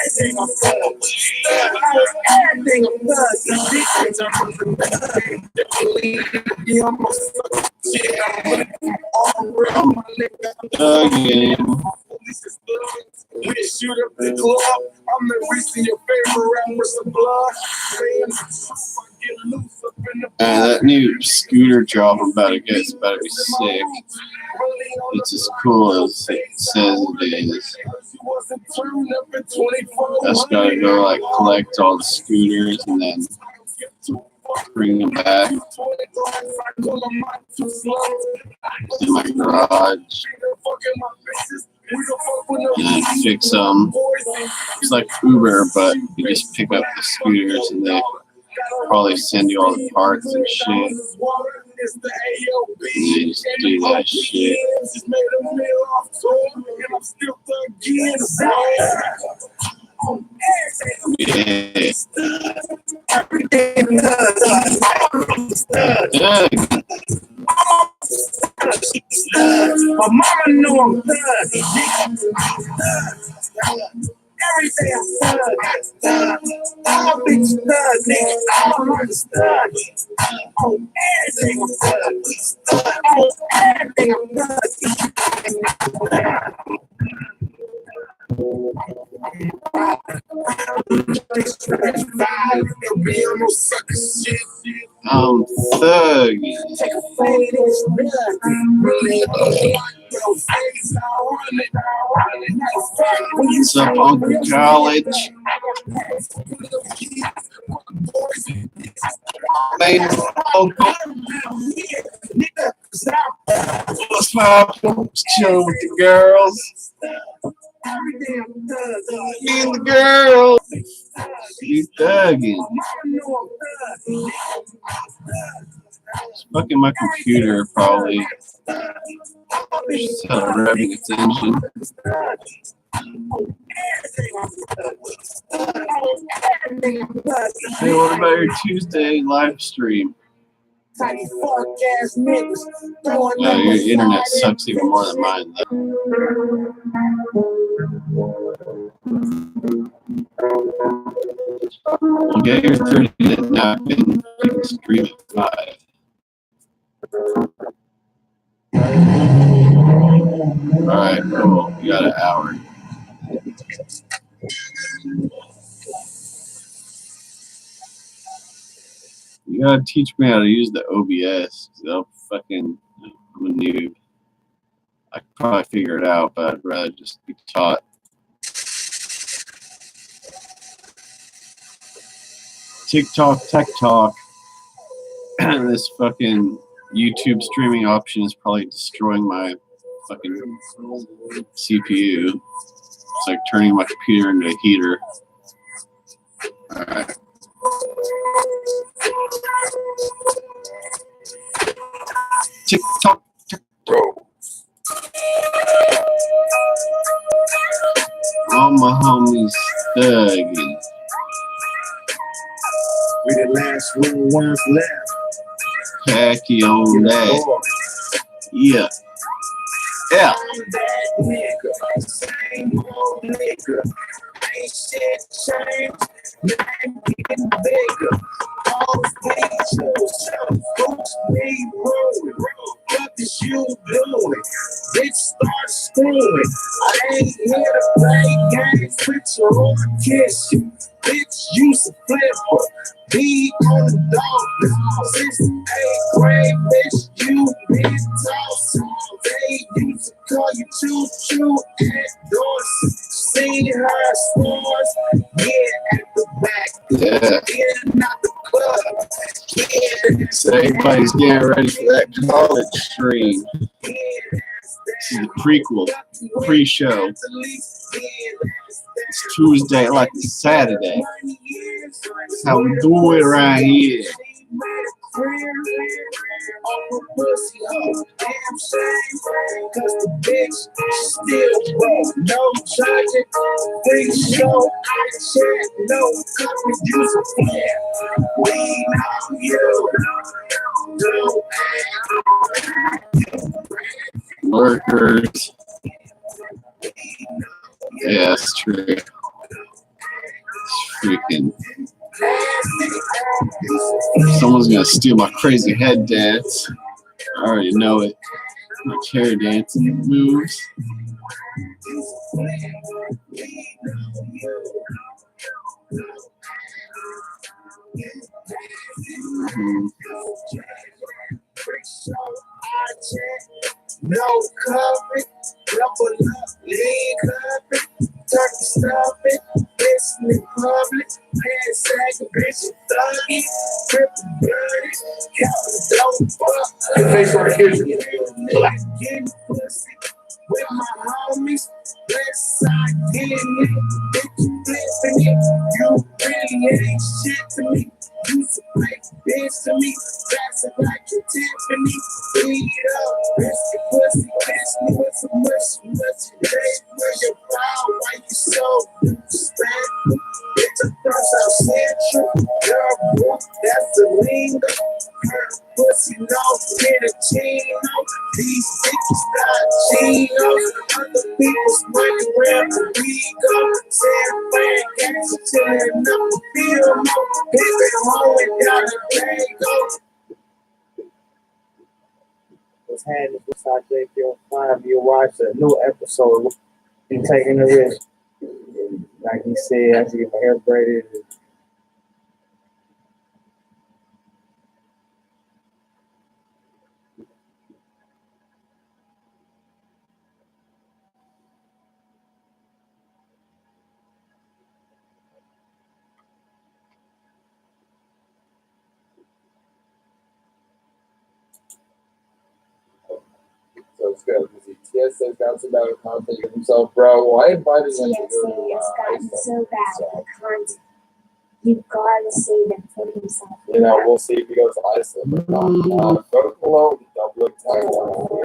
Speaker 3: everything I'm thug. On everything I'm We shoot up the club. I'm the reason your favorite rapper's the blood.
Speaker 2: That new scooter job I'm about to get is about to be sick. It's as cool as it says it is. I just gotta go like collect all the scooters and then bring them back in my garage and then fix them. It's like Uber, but you just pick up the scooters and they probably send you all the parts and shit. And they just do that shit. Yeah.
Speaker 3: My mama know I'm thug. Everything I'm thug. I'm a bitch thug, nigga. I'm a thug. On everything I'm thug. On everything I'm
Speaker 2: I'm thugging.
Speaker 3: Take a fade, it's
Speaker 2: What's up, Uncle College? Man, Uncle. What's poppin'? Chillin' with the girls. Me and the girls. You thugging. It's fucking my computer, probably. Just revving its engine. Hey, what about your Tuesday live stream? Yeah, your internet sucks even more than mine, though. Well, get your 30-minute nap and you can stream at 5. Alright, cool. You got an hour. You gotta teach me how to use the OBS. 'Cause I'm a noob. I could probably figure it out, but I'd rather just be taught. TikTok, Tech Talk. This fucking YouTube streaming option is probably destroying my fucking CPU. It's like turning my computer into a heater. Alright. TikTok, TikTok. All my homies thugging.
Speaker 5: We the last real ones left.
Speaker 2: Packy on that. Yeah. Yeah.
Speaker 5: That nigga, same old nigga. Ain't shit changed, man getting bigger. All features, folks be rolling. What is you doing? Bitch, start screwing. I ain't here to play games with your own kiss you. Bitch, you's a flipper. Be on the dog. Since 8th grade, bitch, you been tossing. They used to call you choo-choo at Dorsey. See her stores, yeah, at the back.
Speaker 2: Yeah.
Speaker 5: In out the club. Yeah.
Speaker 2: So everybody's getting ready for that college stream. This is the prequel, pre-show. It's Tuesday, like it's Saturday. That's how we do it around here.
Speaker 5: Cause the bitch still broke, no charging, free show, I check, no copy, use a flare. We know you do.
Speaker 2: Workers. Yeah, that's true. It's freaking. Someone's gonna steal my crazy head dance. I already know it. My chair dancing moves.
Speaker 5: No coverage, double up, lean coverage, turkey stuffing, bitch in public, pants sagging, bitch thugging, tripping bloody, counting dope fuck.
Speaker 6: Your face on the kitchen.
Speaker 5: Getting pussy with my homies, west side getting it, bitch you flipping it, you really ain't shit to me. You supply bitch to me, faster like your Tiffany. Beat up, bitch, your pussy, bitch, me with some mushy, days where you're proud, why you so disrespectful? Bitch, I'm from South Central, girl, boy, that's the lingo. Her pussy, no, Chino. These bitches got Chinos. Other people's money where we go. Sam Frank, gangsta chillin' up the field, no.
Speaker 7: What's happening beside JQ5? You watch a new episode. You taking the risk. Like he said, I have to get my hair braided.
Speaker 6: So it's good. TSA's got some better content of himself, bro. Well, I invited him to go
Speaker 8: TSA
Speaker 6: to
Speaker 8: has gotten so bad
Speaker 6: so,
Speaker 8: with the content. You've got to save him for himself.
Speaker 6: you know, we'll see if he goes to Iceland or not. Go to Cologne, double time.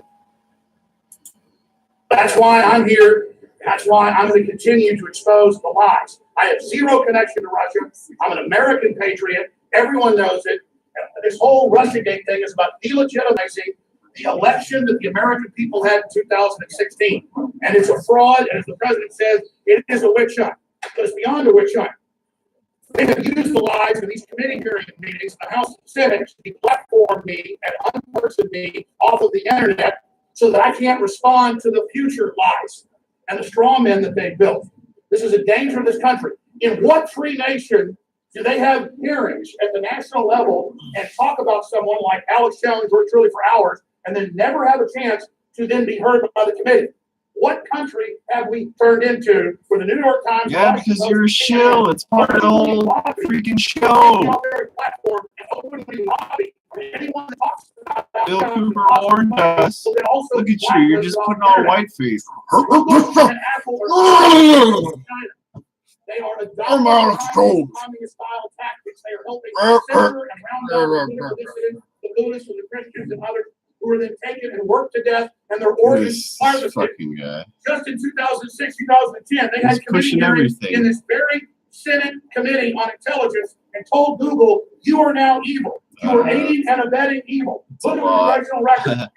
Speaker 9: That's why I'm here. That's why I'm going to continue to expose the lies. I have zero connection to Russia. I'm an American patriot. Everyone knows it. This whole Russiagate thing is about delegitimizing the election that the American people had in 2016. And it's a fraud, and as the president says, it is a witch hunt. But it's beyond a witch hunt. They have used the lies in these committee hearing meetings in the House of Senate to platform me and unperson me off of the internet so that I can't respond to the future lies and the straw men that they built. This is a danger to this country. In what free nation do they have hearings at the national level and talk about someone like Alex Jones or truly for hours and then never have a chance to then be heard by the committee. What country have we turned into for the New York Times?
Speaker 2: Yeah, because you're a shill. It's part of the whole freaking show.
Speaker 9: Platform and openly lobby anyone that talks about
Speaker 2: Bill Cooper warned us. Look at you. You're just putting on white face.
Speaker 9: They are adopting communist-style tactics. They are helping censor and round down the political dissidents, the Buddhists and the Christians and others who are then taken and worked to death and their organs harvested.
Speaker 2: Fucking guy.
Speaker 9: Just in 2006, 2010, they had committee hearings in this very Senate Committee on Intelligence and told Google, you are now evil. You are aiding and abetting evil. Look at the congressional record.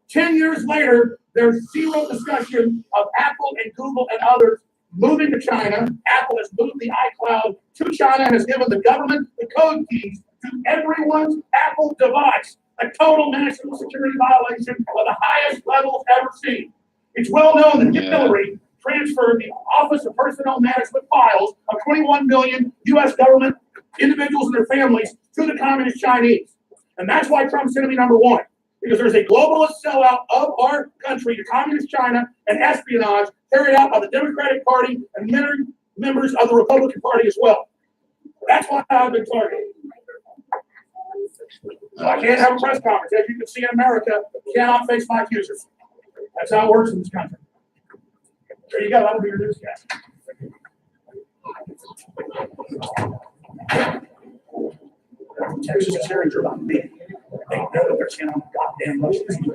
Speaker 9: 10 years later, there's zero discussion of Apple and Google and others moving to China. Apple has moved the iCloud to China and has given the government the code keys to everyone's Apple device. A total national security violation of the highest levels ever seen. It's well known that Hillary transferred the Office of Personnel Management files of 21 million U.S. government individuals and their families to the communist Chinese. And that's why Trump's enemy number one. Because there's a globalist sellout of our country to communist China and espionage carried out by the Democratic Party and many members of the Republican Party as well. That's why I've been targeted. So I can't have a press conference. As you can see in America, cannot face my accusers. That's how it works in this country. There you go. That'll be your newscast. Texas hearings are about me. They know that they're sitting on goddamn most people.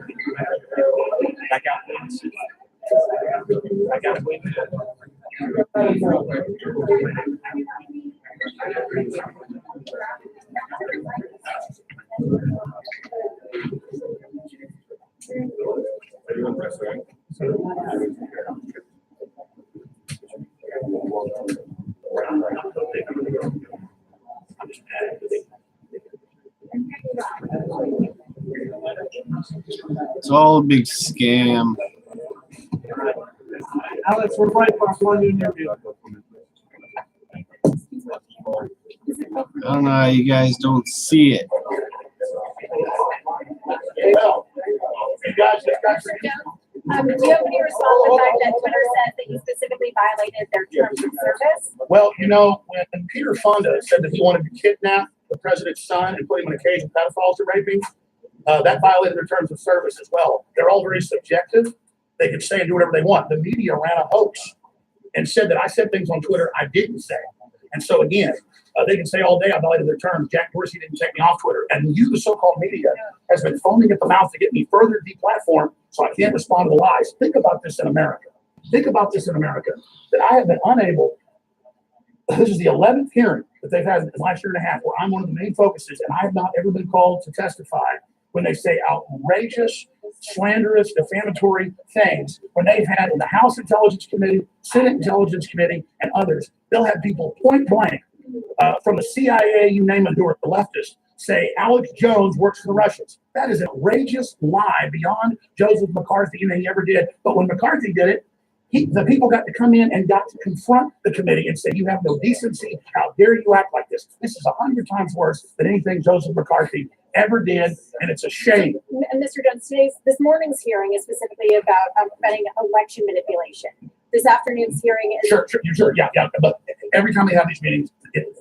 Speaker 9: I got wins. I got wins.
Speaker 2: It's all a big scam.
Speaker 7: Alex, we're right across one interview.
Speaker 2: I don't know how you guys don't see it.
Speaker 10: Do you have any response to the fact that Twitter says that you specifically violated their terms of service?
Speaker 9: Well, you know, when Peter Fonda said that he wanted to kidnap the president's son and put him in a cage of pedophiles to rape him, that violated their terms of service as well. They're all very subjective. They can say and do whatever they want. The media ran a hoax and said that I said things on Twitter I didn't say. And so again, they can say all day I violated their terms. Jack Dorsey didn't take me off Twitter. And you, the so-called media, has been foaming at the mouth to get me further deplatformed so I can't respond to the lies. Think about this in America. Think about this in America, that I have been unable. This is the 11th hearing that they've had in the last year and a half where I'm one of the main focuses, and I have not ever been called to testify when they say outrageous, slanderous, defamatory things. When they've had in the House Intelligence Committee, Senate Intelligence Committee, and others, they'll have people point blank from the CIA, you name it, who are the leftists, say Alex Jones works for the Russians. That is an outrageous lie beyond Joseph McCarthy and he ever did. But when McCarthy did it, the people got to come in and got to confront the committee and say, you have no decency. How dare you act like this? This is 100 times worse than anything Joseph McCarthy ever did, and it's a shame.
Speaker 10: And Mr. Jones, this morning's hearing is specifically about preventing election manipulation. This afternoon's hearing is...
Speaker 9: Sure, yeah. But every time they have these meetings,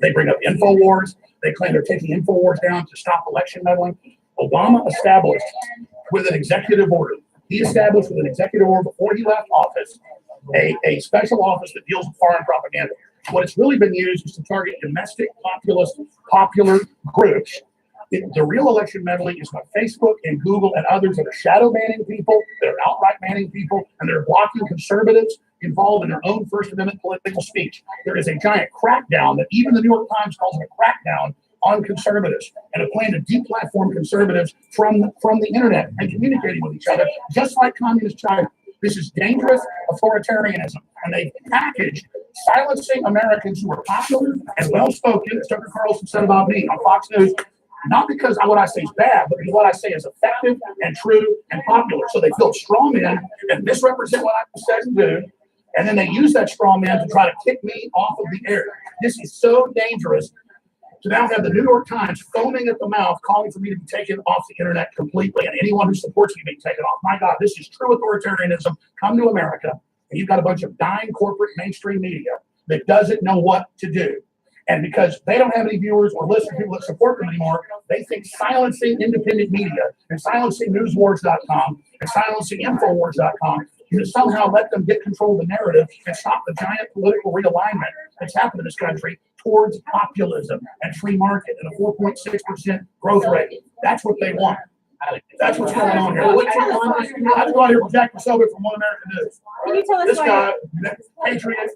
Speaker 9: they bring up InfoWars. They claim they're taking InfoWars down to stop election meddling. Obama established with an executive order. He established with an executive order before he left office a special office that deals with foreign propaganda. What it's really been used is to target domestic populist popular groups. The real election meddling is when Facebook and Google and others that are shadow banning people, they're outright banning people, and they're blocking conservatives involved in their own First Amendment political speech. There is a giant crackdown that even the New York Times calls it a crackdown on conservatives and a plan to deplatform conservatives from the internet and communicating with each other, just like communist China. This is dangerous authoritarianism, and they packaged silencing Americans who are popular and well-spoken, as Tucker Carlson said about me on Fox News, not because what I say is bad, but because what I say is effective and true and popular. So they build straw men and misrepresent what I said and do, and then they use that straw man to try to kick me off of the air. This is so dangerous. So now we have the New York Times foaming at the mouth, calling for me to be taken off the internet completely, and anyone who supports me being taken off. My God, this is true authoritarianism. Come to America, and you've got a bunch of dying corporate mainstream media that doesn't know what to do. And because they don't have any viewers or listeners, people that support them anymore, they think silencing independent media and silencing newswars.com and silencing infowars.com to somehow let them get control of the narrative and stop the giant political realignment that's happened in this country towards populism and free market and a 4.6% growth rate. That's what they want. That's what's going on here. I have to go out here with Jack Posobiec from One American News.
Speaker 10: Can you tell us
Speaker 9: This
Speaker 10: why?
Speaker 9: guy, Patriot,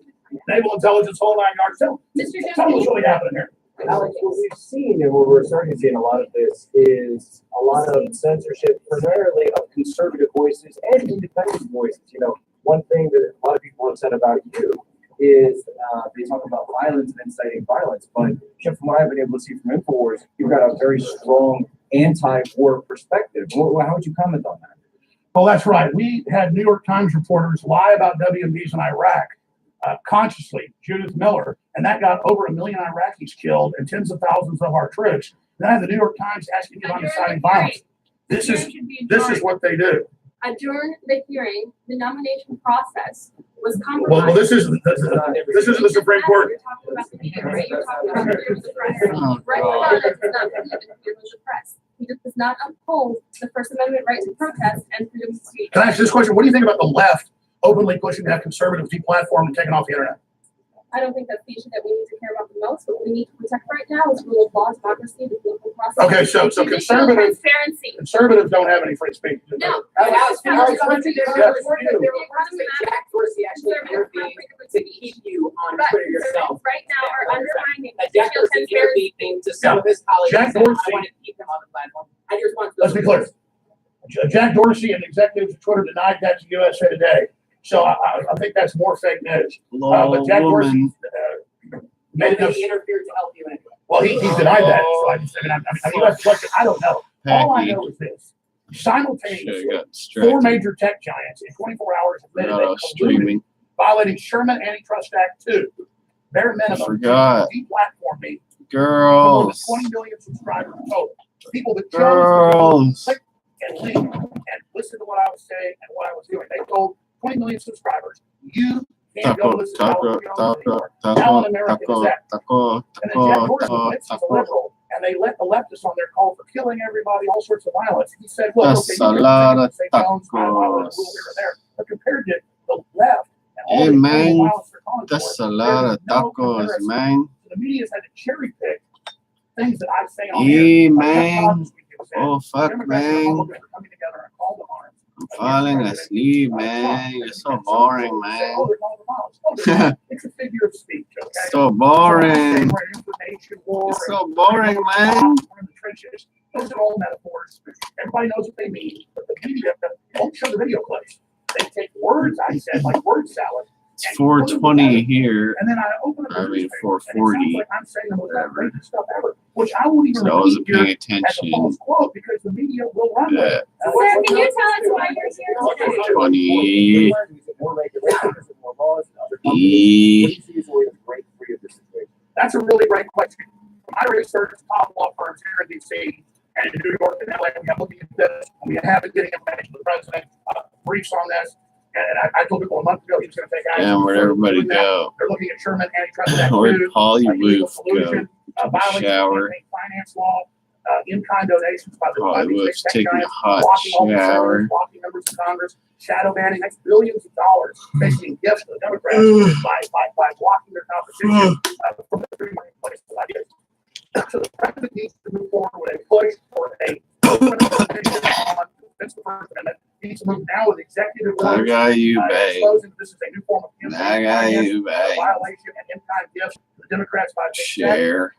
Speaker 9: Naval Intelligence, whole 9 yards. Tell me what's really happening here.
Speaker 7: Alex, what we've seen and what we're starting to see in a lot of this is a lot of censorship, primarily of conservative voices and independent voices. You know, one thing that a lot of people have said about you is they talk about violence and inciting violence. But from what I've been able to see from InfoWars, you've got a very strong anti-war perspective. How would you comment on that?
Speaker 9: Well, that's right. We had New York Times reporters lie about WMDs in Iraq consciously, Judith Miller, and that got over 1 million Iraqis killed and tens of thousands of our troops. Then I had the New York Times asking me about inciting violence. This is what they do.
Speaker 10: During the hearing, the nomination process was compromised.
Speaker 9: Well, this isn't the Supreme Court.
Speaker 10: You're talking about the media, right? You're talking about freedom of the press. Right now, it does not believe in freedom of the press. He does not uphold the First Amendment right to protest and freedom of speech.
Speaker 9: Can I ask this question? What do you think about the left openly pushing to have conservatives deplatformed and taken off the internet?
Speaker 10: I don't think that's the issue that we need to care about the most. What we need to protect right now is rule of law, democracy, the political process.
Speaker 9: Okay, so conservatives don't have any free speech.
Speaker 10: No.
Speaker 11: Alex,
Speaker 9: Yes.
Speaker 11: Jack Dorsey actually intervened to keep you on Twitter yourself.
Speaker 10: Right now are undermining
Speaker 11: Jack Dorsey intervened to some of his colleagues.
Speaker 9: Jack
Speaker 11: Said,
Speaker 9: Dorsey-
Speaker 11: I want to keep him on the platform. How do you respond to
Speaker 9: Let's be clear. Jack Dorsey and executives of Twitter denied that to USA Today. So I think that's more fake news. But Jack Dorsey made enough.
Speaker 11: He interfered to help you anyway.
Speaker 9: Well, he's denied that. So you asked the question. I don't know. All I know is this: simultaneously, 4 major tech giants in 24 hours admitted they colluded,
Speaker 2: streaming.
Speaker 9: violating Sherman Antitrust Act 2. Bare minimum.
Speaker 2: Forgot.
Speaker 9: Deplatform me.
Speaker 2: Girls.
Speaker 9: 20 million subscribers total. People that chose to
Speaker 2: Girls.
Speaker 9: click and link and listen to what I was saying and what I was doing. They told 20 million subscribers, you can't go listen to Alabama anymore. How un-American is that? And then Jack Dorsey admits he's a liberal, and they let the leftists on their call for killing everybody, all sorts of violence. He said, look, okay, you can say Jones, violence, rule here and there. But compared to the left and all the
Speaker 2: man,
Speaker 9: violence they're calling
Speaker 2: that's
Speaker 9: for,
Speaker 2: a lot
Speaker 9: there
Speaker 2: of
Speaker 9: is no
Speaker 2: tacos,
Speaker 9: comparison.
Speaker 2: man.
Speaker 9: The media's had to cherry pick things that I say on
Speaker 2: Yeah,
Speaker 9: here.
Speaker 2: man. Oh, fuck, man. I'm falling asleep, man. You're so boring, man.
Speaker 9: It's a figure of speech, okay?
Speaker 2: So boring. It's so boring, man.
Speaker 9: Those are all metaphors. Everybody knows what they mean, but the media won't show the video clips. They take words I said, like word salad.
Speaker 2: It's 4:20 here.
Speaker 9: And then I open up
Speaker 2: I mean,
Speaker 9: newspaper,
Speaker 2: 4:40.
Speaker 9: and it sounds like I'm saying the most outrageous stuff ever, which I won't even
Speaker 2: So I wasn't
Speaker 9: repeat
Speaker 2: paying
Speaker 9: here as a
Speaker 2: attention.
Speaker 9: false quote because the media will run with it.
Speaker 10: Sir, can you tell us why you're here today?
Speaker 2: 20.
Speaker 9: That's a really great question. My research is top law firms here in D.C. and in New York and LA. We have looking at this, and we have been getting information from the president, briefs on this. And I told people a month ago he was going to take action.
Speaker 2: Damn, where'd everybody go?
Speaker 9: They're looking at Sherman Antitrust Act 2,
Speaker 2: Where'd Polly
Speaker 9: illegal
Speaker 2: Woof
Speaker 9: collusion,
Speaker 2: go?
Speaker 9: violation of
Speaker 2: Shower.
Speaker 9: campaign finance law, in-kind donations by the
Speaker 2: Polly Woof's
Speaker 9: tech
Speaker 2: taking a
Speaker 9: giants,
Speaker 2: hot
Speaker 9: blocking all the
Speaker 2: shower.
Speaker 9: senators, blocking members of Congress, shadow banning. That's billions of dollars basically gifts to the Democrats by blocking their competition from the free marketplace of ideas. So the president needs to move forward with a push for a That's the First Amendment. He needs to move now with executive orders.
Speaker 2: I got you, babe.
Speaker 9: Exposing this is a new form of
Speaker 2: I got you, babe.
Speaker 9: violation and in-kind gifts to the Democrats by big tech.
Speaker 2: Share.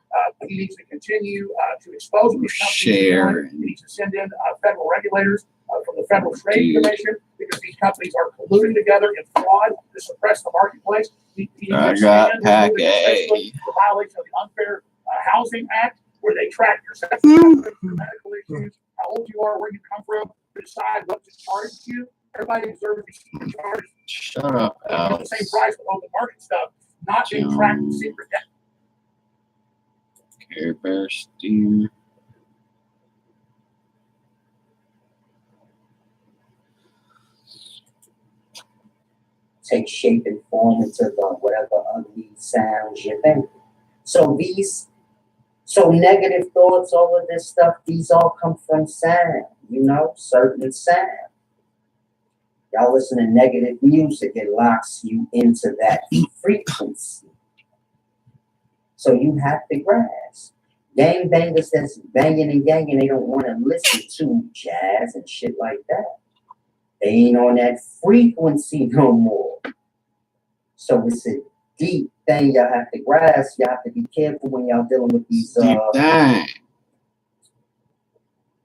Speaker 9: He needs to continue to expose what these companies are
Speaker 2: Share.
Speaker 9: doing. He needs to send in federal regulators from the Federal Trade
Speaker 2: Dude.
Speaker 9: Commission because these companies are colluding together in fraud to suppress the marketplace. He needs
Speaker 2: I
Speaker 9: to
Speaker 2: got
Speaker 9: stand
Speaker 2: pack
Speaker 9: with
Speaker 2: A.
Speaker 9: Facebook for violation of the Unfair Housing Act, where they track your sex, your medical issues, how old you are, where you come from, to decide what to charge you. Everybody deserves to be charged.
Speaker 2: Shut up,
Speaker 9: The
Speaker 2: Alex.
Speaker 9: same price with open market stuff, not being tracked in secret.
Speaker 2: Care Bear steer.
Speaker 12: Take shape and form into the whatever ugly sounds you're thinking. So negative thoughts, all of this stuff, these all come from sound, certain sound. Y'all listen to negative music, it locks you into that frequency. So you have to grasp. Gang bangers that's banging and ganging, they don't want to listen to jazz and shit like that. They ain't on that frequency no more. So it's a deep thing y'all have to grasp. Y'all have to be careful when y'all dealing with these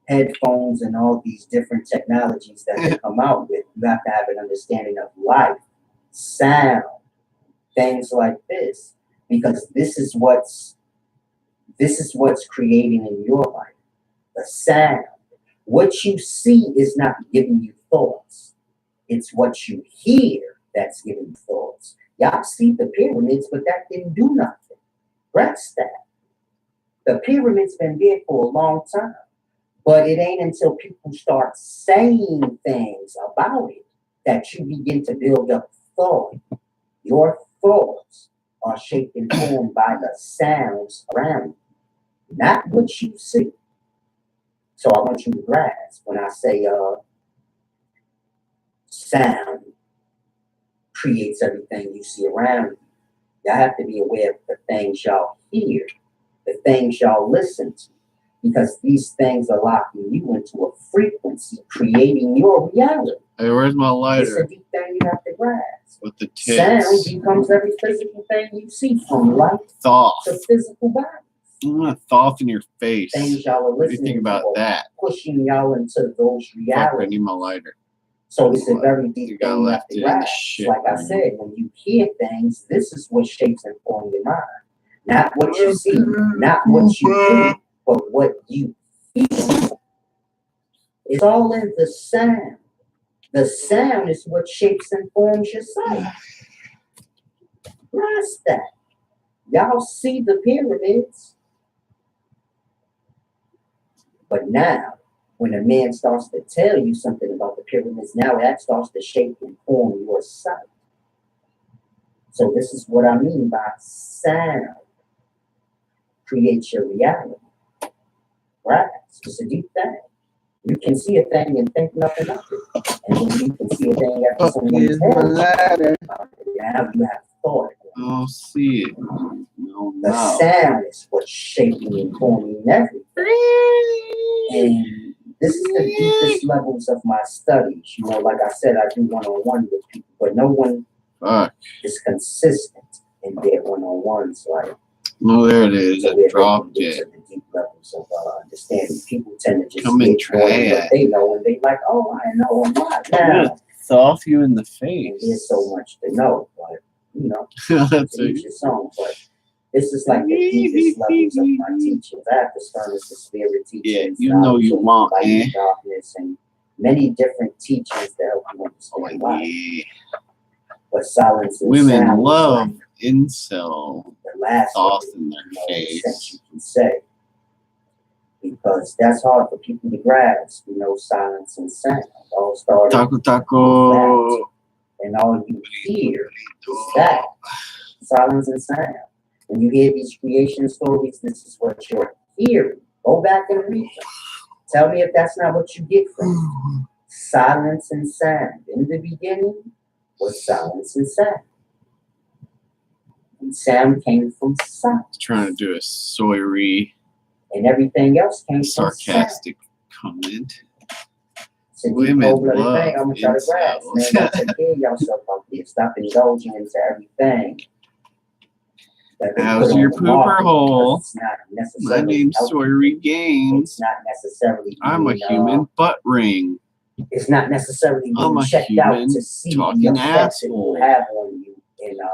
Speaker 12: headphones and all these different technologies that they come out with. You have to have an understanding of life, sound, things like this, because this is what's creating in your life. The sound. What you see is not giving you thoughts. It's what you hear that's giving you thoughts. Y'all see the pyramids, but that didn't do nothing. Grasp that. The pyramids been there for a long time. But it ain't until people start saying things about it that you begin to build up thought. Your thoughts are shaped and formed by the sounds around you, not what you see. So I want you to grasp when I say sound creates everything you see around you. Y'all have to be aware of the things y'all hear, the things y'all listen to. Because these things are locking you into a frequency, creating your reality.
Speaker 2: Hey, where's my lighter?
Speaker 12: It's a deep thing you have to grasp.
Speaker 2: With the tits.
Speaker 12: Sound becomes every physical thing you see, from light to physical body.
Speaker 2: I'm gonna thoth in your face.
Speaker 12: Things y'all are listening
Speaker 2: what do you think about that?
Speaker 12: Pushing y'all into those realities.
Speaker 2: Fuck, I need my lighter.
Speaker 12: So it's a very deep thing you have to grasp. Like I said, when you hear things, this is what shapes and forms your mind. Not what you see, not what you do, but what you feel. It's all in the sound. The sound is what shapes and forms your sight. Grasp that. Y'all see the pyramids. But now, when a man starts to tell you something about the pyramids, now that starts to shape and form your sight. So this is what I mean by sound creates your reality. Right? It's a deep thing. You can see a thing and think nothing of it. And then you can see a thing after someone tells you. Now you have thought.
Speaker 2: I'll see it. No,
Speaker 12: the sound is what's shaping and forming everything. And this is the deepest levels of my studies. Like I said, I do one-on-one with people, but no one is consistent in their one-on-ones.
Speaker 2: No, there it is. I dropped it.
Speaker 12: The deep levels of understanding. People tend to just
Speaker 2: come and
Speaker 12: get more than what they know, and they like, oh, I know a lot now.
Speaker 2: Soft you in the face.
Speaker 12: And there's so much to know, but
Speaker 2: that's
Speaker 12: each its own. But this is like the deepest levels of my teachings. I have to start with the spirit teachings.
Speaker 2: Yeah, you want,
Speaker 12: light, darkness, and many different teachings that help you understand life. But silence and
Speaker 2: women
Speaker 12: sound
Speaker 2: love
Speaker 12: like
Speaker 2: incel
Speaker 12: the last
Speaker 2: thoughts in their face.
Speaker 12: You can say, because that's hard for people to grasp. Silence and sound all started.
Speaker 2: Taco.
Speaker 12: And all you hear is that silence and sound. When you hear these creation stories, this is what you're hearing. Go back and read them. Tell me if that's not what you get from it. Silence and sound. In the beginning was silence and sound. And sound came from silence.
Speaker 2: Trying to do a soiry.
Speaker 12: And everything else came
Speaker 2: sarcastic
Speaker 12: from
Speaker 2: comment.
Speaker 12: So
Speaker 2: women love
Speaker 12: I'm gonna try to grasp. Man, y'all take care of yourself out there. Stop indulging into everything.
Speaker 2: How's your pooper hole? My name's Soiry Games.
Speaker 12: It's not necessarily.
Speaker 2: I'm a human butt ring.
Speaker 12: It's not necessarily
Speaker 2: I'm a
Speaker 12: checked
Speaker 2: human
Speaker 12: out to see
Speaker 2: talking
Speaker 12: the effects it
Speaker 2: asshole.
Speaker 12: will have on you in a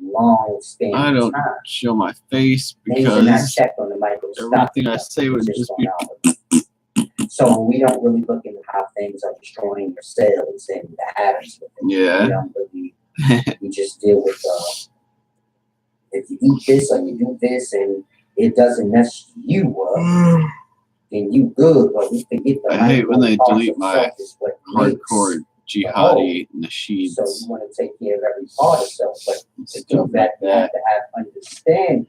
Speaker 12: long span
Speaker 2: I don't
Speaker 12: of time.
Speaker 2: show my face
Speaker 12: Things are not
Speaker 2: because
Speaker 12: checked on the microscope.
Speaker 2: everything I say would just be.
Speaker 12: So we don't really look into how things are destroying your cells and the atoms.
Speaker 2: Yeah.
Speaker 12: We don't really. We just deal with if you eat this or you do this and it doesn't mess you up, then you good. But we forget the
Speaker 2: I hate when they delete my
Speaker 12: self is what makes
Speaker 2: hardcore jihadi nasheeds.
Speaker 12: So you want to take care of every part of self, but to do
Speaker 2: Stuff
Speaker 12: that,
Speaker 2: like
Speaker 12: you have
Speaker 2: that.
Speaker 12: to have understanding.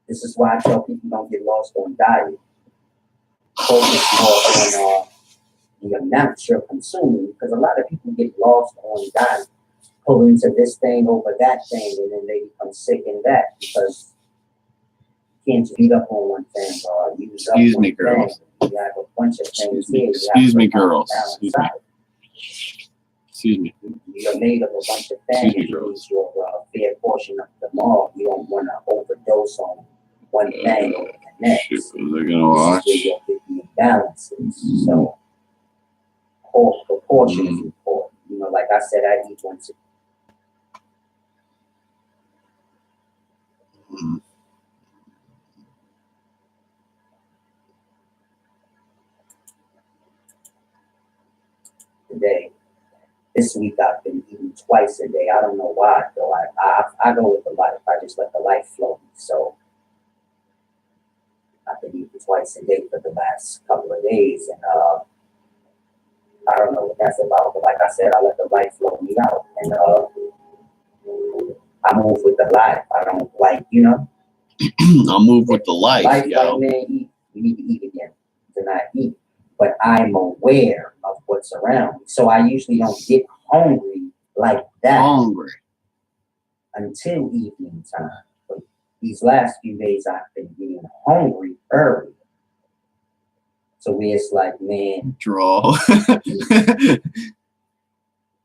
Speaker 12: This is why I tell people don't get lost on diet. Focus more on the amount you're consuming, because a lot of people get lost on diet, pull into this thing over that thing, and then they become sick in that because you can't beat up on one thing or use up
Speaker 2: Excuse
Speaker 12: one
Speaker 2: me, girls.
Speaker 12: thing. You have a bunch of things
Speaker 2: Excuse me.
Speaker 12: here. You
Speaker 2: Excuse
Speaker 12: have
Speaker 2: me,
Speaker 12: to balance
Speaker 2: girls. Excuse me.
Speaker 12: out.
Speaker 2: Excuse me.
Speaker 12: You're made of a bunch of
Speaker 2: Excuse
Speaker 12: things.
Speaker 2: me,
Speaker 12: You
Speaker 2: girls.
Speaker 12: need your fair portion of them all. You don't want to overdose on one thing over the next.
Speaker 2: Shit, was I gonna watch?
Speaker 12: This is where your balance is. So, proportion is important. You know, like I said, I eat once a day. This week I've been eating twice a day. I don't know why though. I go with the life. I just let the life flow. So I've been eating twice a day for the last couple of days, and I don't know what that's about. But like I said, I let the life flow me out, and I move with the life. I don't like, you know.
Speaker 2: I'll move with the life, yo.
Speaker 12: Like, man, eat. We need to eat again. Then I eat. But I'm aware of what's around me. So I usually don't get hungry like that until evening time. But these last few days I've been getting hungry early. So it's like, man,
Speaker 2: draw.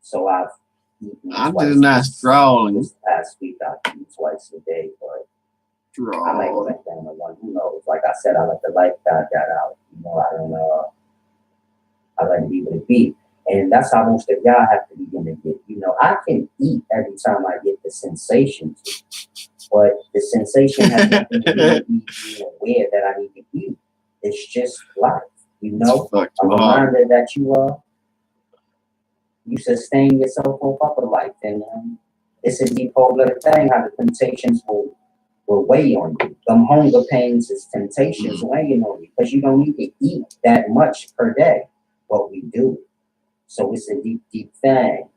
Speaker 12: So I've eaten
Speaker 2: I'm just not strolling.
Speaker 12: This past week I've eaten twice a day, but I might go back down to one. Who knows? Like I said, I let the life die out. You know, I don't know. I let it be what it be. And that's how most of y'all have to begin to get. You know, I can eat every time I get the sensation to, but the sensation has nothing to do with me being aware that I need to eat. It's just life, you know. A reminder that you sustain yourself on top of life, and it's a deep cold-blooded thing how the temptations will weigh on you. Them hunger pains is temptations weighing on you because you don't need to eat that much per day. What we do. So it's a deep, deep thing.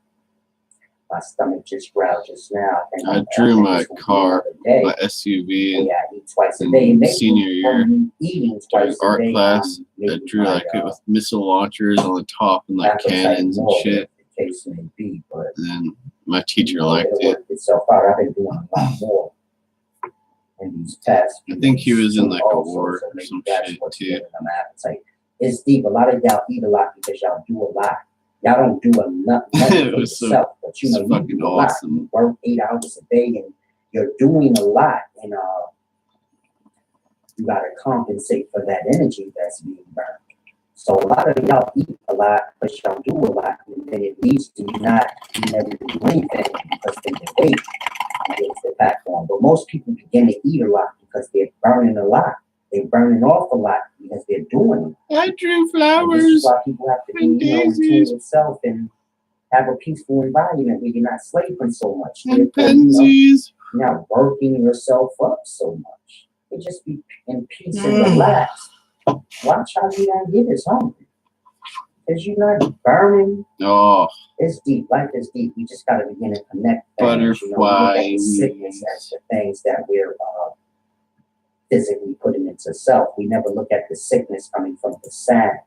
Speaker 12: My stomach just growled just now.
Speaker 2: I drew my car, my SUV,
Speaker 12: I eat twice a day.
Speaker 2: in senior year
Speaker 12: Eating
Speaker 2: during art class. I drew like it with missile launchers on the top and like cannons and shit.
Speaker 12: The case may be, but
Speaker 2: and then my teacher liked it.
Speaker 12: So far, I've been doing a lot more in these past.
Speaker 2: I think he was in like a war or some shit too.
Speaker 12: It's deep. A lot of y'all eat a lot because y'all do a lot. Y'all don't do enough for yourself, but you know you do a lot. You work 8 hours a day, and you're doing a lot, and you gotta compensate for that energy that's being burned. So a lot of y'all eat a lot because y'all do a lot, and then it leads to you never do anything because they weight against the platform. But most people begin to eat a lot because they're burning a lot. They're burning off a lot because they're doing it.
Speaker 2: I drew flowers.
Speaker 12: And this is why people have to be, in tune with self and have a peaceful environment where you're not slaving so much.
Speaker 2: And pansies.
Speaker 12: You're not working yourself up so much. You just be in peace and relaxed. Watch how you don't get as hungry. Because you're not burning.
Speaker 2: Oh.
Speaker 12: It's deep. Life is deep. We just got to begin to connect.
Speaker 2: Butterfly.
Speaker 12: You know, look at the sickness as the things that we're physically putting into self. We never look at the sickness coming from the sound,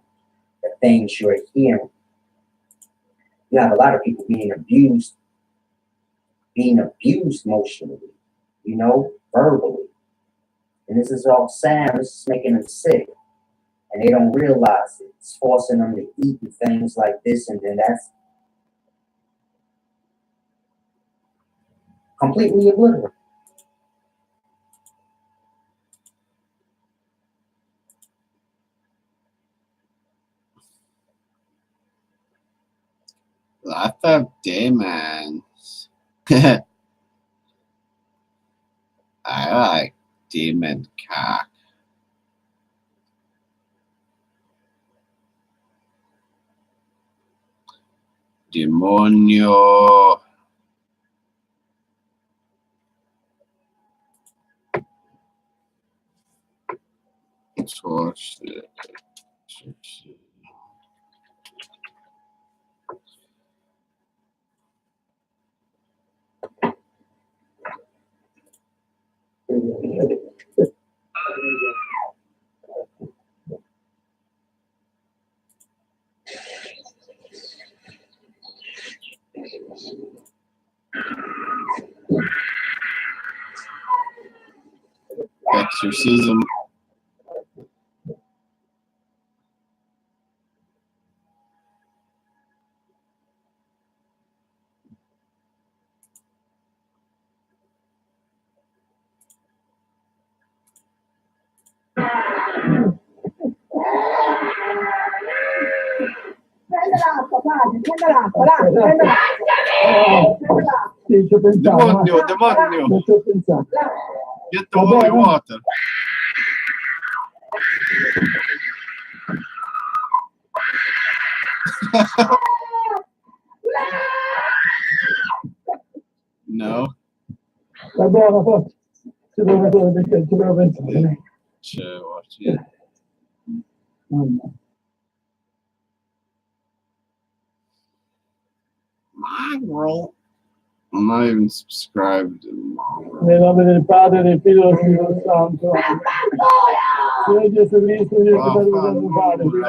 Speaker 12: the things you're hearing. You have a lot of people being abused emotionally, you know, verbally. And this is all sound. This is making them sick. And they don't realize it. It's forcing them to eat and things like this, and then that's completely obliterated.
Speaker 2: Life of demons. I like demon cock. Demonio. Let's watch it. Exorcism.
Speaker 3: Prende l'acqua, padre, prende l'acqua, prende l'acqua. Sì, ci ho pensato.
Speaker 2: Demonio, demonio.
Speaker 3: Ci ho pensato.
Speaker 2: Get the holy water. No.
Speaker 3: Va buona, forza. Ci devo pensare.
Speaker 2: C'è, watch it. Mongrel. I'm not even subscribed to Mongrel.
Speaker 3: Nel nome del Padre, del Figlio e del Spirito Santo. Signore Gesù Cristo, Dio che Padre del Padre, Figlio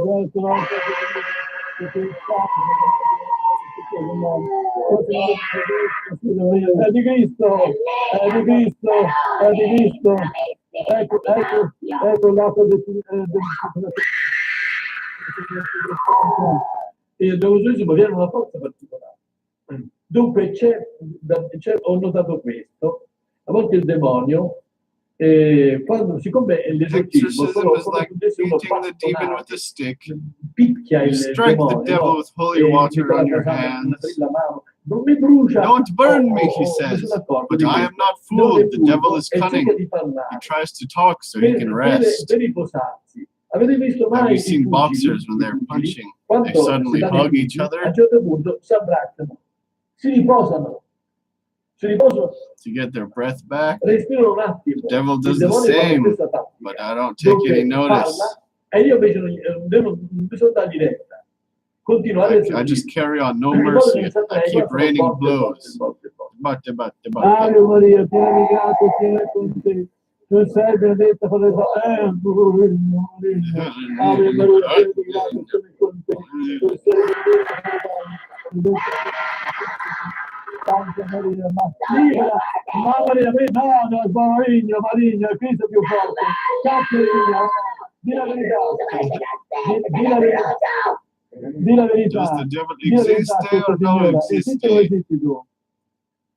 Speaker 3: nostro. È di Cristo, è di Cristo, è di Cristo. Ecco l'atto del e dove Gesù aveva una forza particolare. Dunque ho notato questo, a volte il demonio quando siccome l'esorcismo
Speaker 2: Exorcism is like beating the demon with a stick.
Speaker 3: picchia
Speaker 2: You
Speaker 3: il
Speaker 2: strike the
Speaker 3: demonio,
Speaker 2: devil with holy water on your hands.
Speaker 3: non mi brucia.
Speaker 2: Don't burn me, he says. But I am not fooled. The devil is cunning. He tries to talk so he can rest.
Speaker 3: Per riposarsi. Avete visto mai
Speaker 2: Have you seen boxers when they're punching? They suddenly hug each
Speaker 3: A
Speaker 2: other
Speaker 3: un certo punto si abbracciano, si riposano,
Speaker 2: to get their breath back.
Speaker 3: respirano un attimo.
Speaker 2: The devil
Speaker 3: Il
Speaker 2: does the
Speaker 3: demonio fa
Speaker 2: same,
Speaker 3: questa tattica.
Speaker 2: but I don't take any notice.
Speaker 3: Parla, e io invece non bisogna dargli retta. Continuare
Speaker 2: I just carry on, no mercy. I keep raining blows.
Speaker 3: Ave Maria, piena di grazia, Signore è con te. Tu sei benedetta fra le donne. Ave Maria, piena di grazia, Signore è con te. Tu sei benedetta fra le donne. Santa Maria, Maria, Maligna, Cristo più forte. Caterina, di la verità. Di la verità. Di la verità.
Speaker 2: Does the devil exist or no
Speaker 3: Esiste o non esisti tu?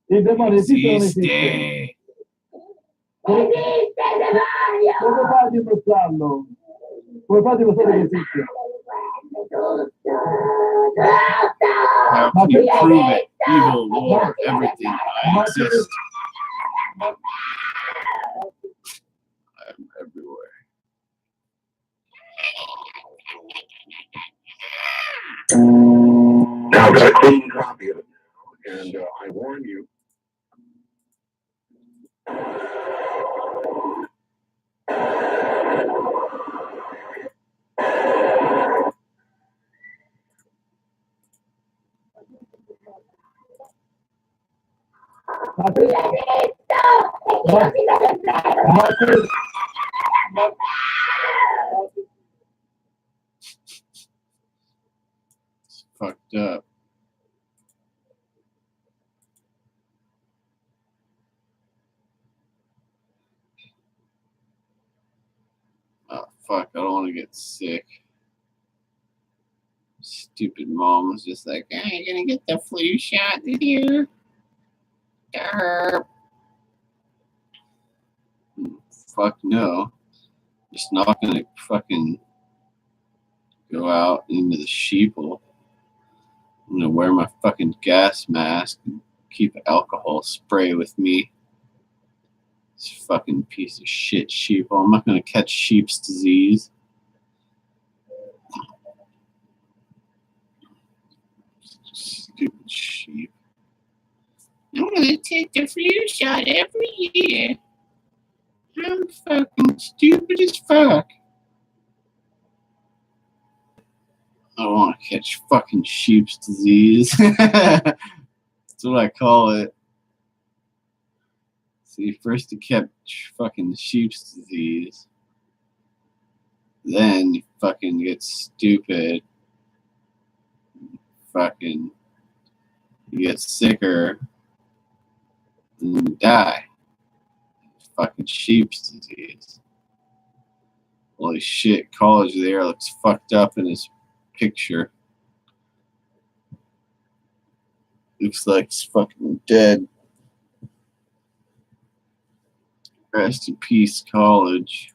Speaker 3: Il demonio esiste o non esiste? Come fai a dimostrarlo? Come fai a dimostrare che esiste?
Speaker 2: How can you prove it? Evil, Lord, everything. I exist. I'm everywhere.
Speaker 5: Now I've got a clean copy of it now, and I warn you.
Speaker 2: It's fucked up. Oh, fuck, I don't want to get sick. Stupid mom was just like, "Are you gonna get the flu shot this year?" Fuck no. Just not gonna fucking go out into the sheeple. I'm gonna wear my fucking gas mask and keep alcohol spray with me. This fucking piece of shit sheeple. I'm not gonna catch sheep's disease. Stupid sheep. I'm gonna take the flu shot every year. I'm fucking stupid as fuck. I want to catch fucking sheep's disease. That's what I call it. See, first you catch fucking sheep's disease. Then you fucking get stupid. Fucking, you get sicker. And then you die. Fucking sheep's disease. Holy shit, college there looks fucked up in his picture. Looks like he's fucking dead. Rest in peace, college.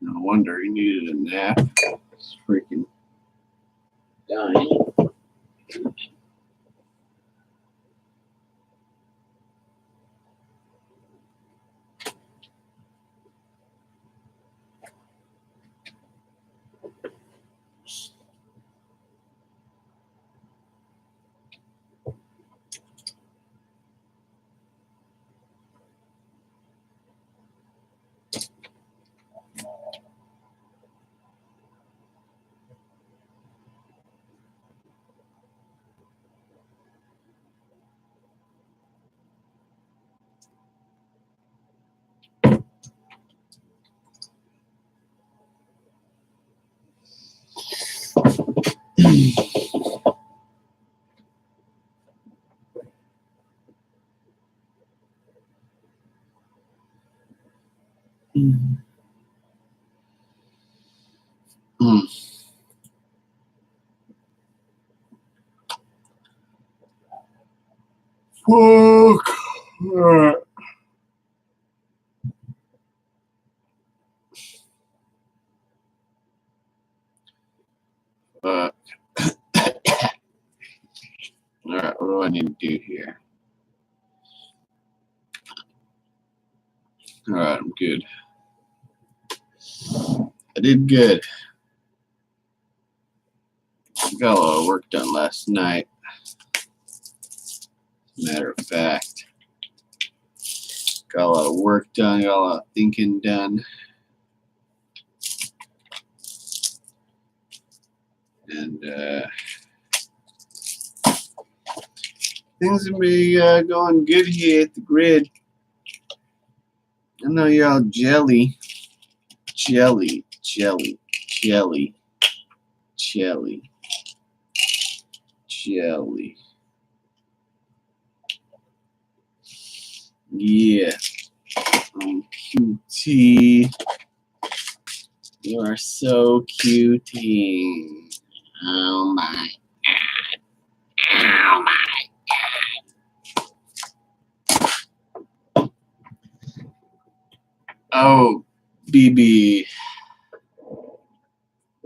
Speaker 2: No wonder he needed a nap. He's freaking dying. Fuck. Fuck. Alright, what do I need to do here? Alright, I'm good. I did good. Got a lot of work done last night. Matter of fact. Got a lot of work done, got a lot of thinking done. And things will be going good here at the grid. I know you're all jelly. Jelly. Yeah. Cutie. You are so cutie. Oh my god. Oh my god. Oh, BB.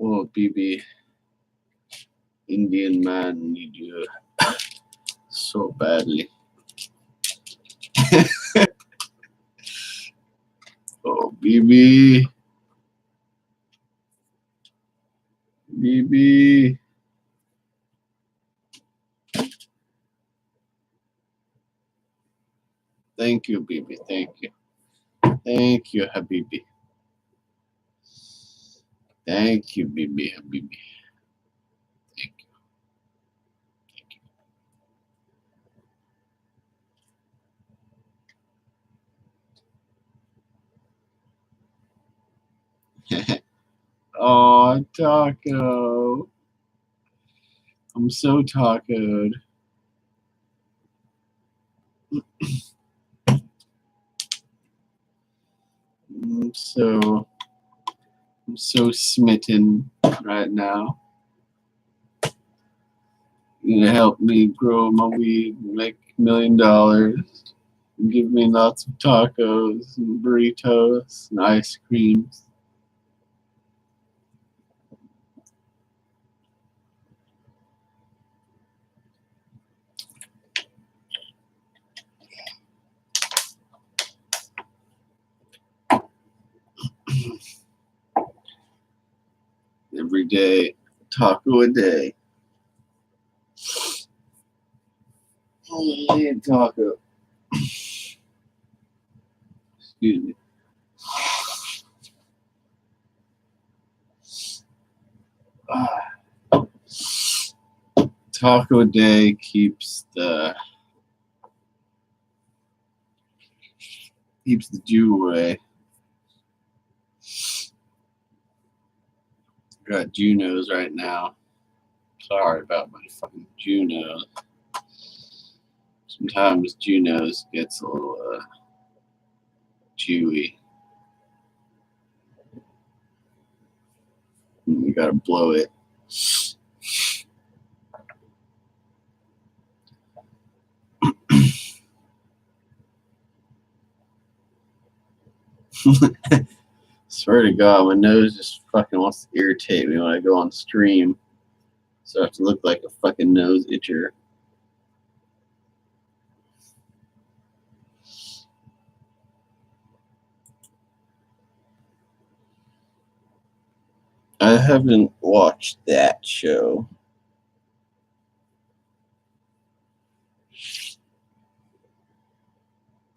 Speaker 2: Oh, BB. Indian man need you so badly. Oh, BB. BB. Thank you, BB. Thank you. Thank you, Habibi. Thank you, BB, Habibi. Thank you. Oh, taco. I'm so tacoed. I'm so smitten right now. You're gonna help me grow my weed and make $1 million. Give me lots of tacos and burritos and ice creams. every day. Taco a day. Oh, taco. Excuse me. Taco a day keeps the Jew away. Got Jew nose right now. Sorry about my fucking Jew nose. Sometimes Jew nose gets a little Jewy. You gotta blow it. Swear to God, my nose just fucking wants to irritate me when I go on stream. So I have to look like a fucking nose itcher. I haven't watched that show.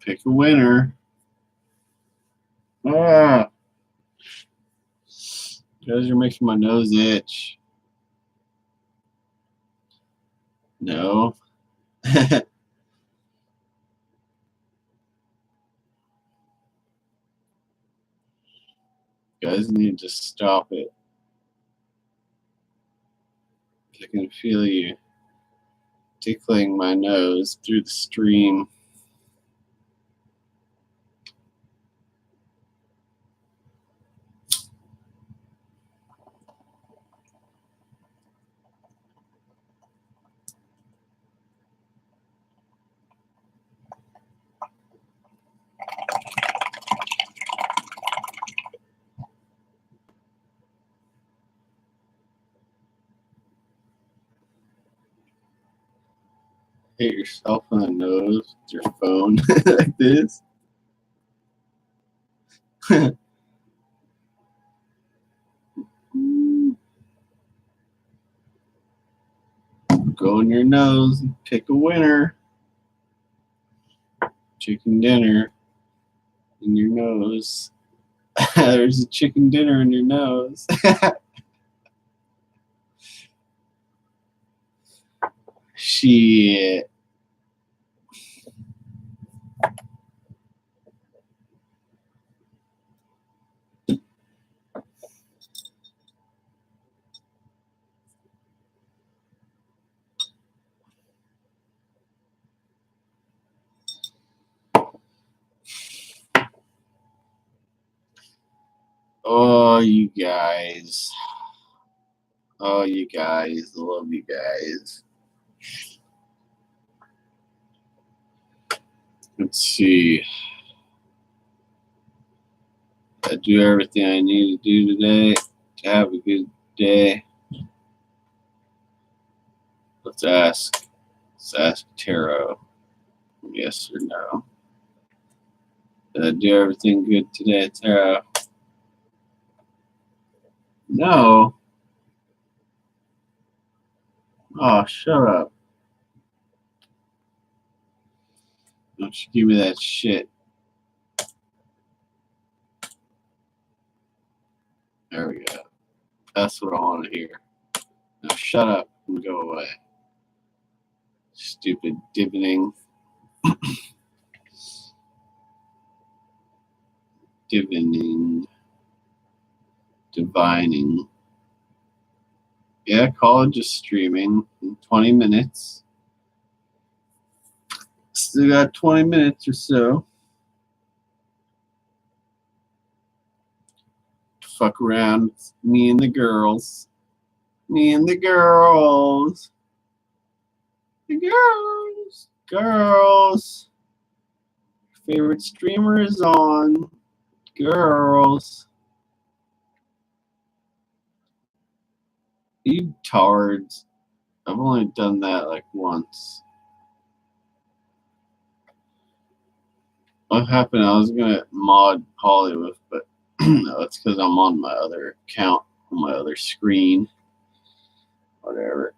Speaker 2: Pick a winner. Ah! Guys, you're making my nose itch. No. Guys need to stop it. I can feel you tickling my nose through the stream. Hit yourself on the nose with your phone like this. Go in your nose and pick a winner. Chicken dinner in your nose. There's a chicken dinner in your nose. Shit. Oh, you guys. Oh, you guys. I love you guys. Let's see. I do everything I need to do today to have a good day. Let's ask Tarot. Yes or no. Did I do everything good today, Tarot? No. Oh, shut up. Don't you give me that shit. There we go. That's what I want to hear. Now shut up and go away. Stupid divining. Divining. Yeah, college is streaming in 20 minutes. Still got 20 minutes or so. Fuck around with me and the girls. Me and the girls. The girls. Girls. Favorite streamer is on. Girls. You tards. I've only done that like once. What happened? I was gonna mod Hollywood, but no, it's because I'm on my other account on my other screen. Whatever.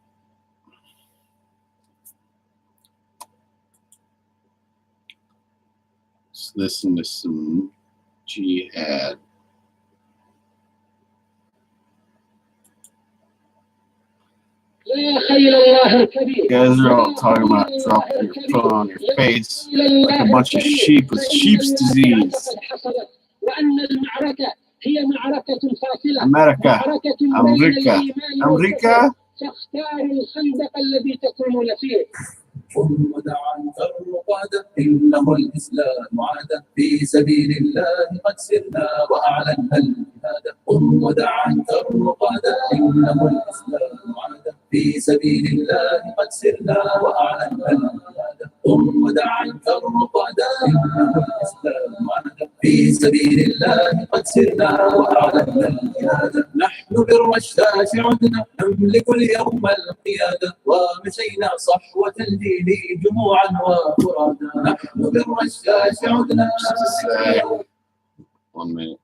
Speaker 2: Let's listen to some jihad. You guys are all talking about dropping your phone on your face like a bunch of sheep with sheep's disease. America.
Speaker 5: قم ودعا الرقادة إنه الإسلام عاد في سبيل الله قد سرنا وأعلنا الجهاد قم ودعا الرقادة إنه الإسلام عاد في سبيل الله قد سرنا وأعلنا الجهاد قم ودعا الرقادة إنه الإسلام عاد في سبيل الله قد سرنا وأعلنا الجهاد نحن بالرشاش عدنا نملك اليوم القيادة ومشينا صحوة الدين جموعا وفرادا نحن بالرشاش عدنا.
Speaker 2: 1 minute.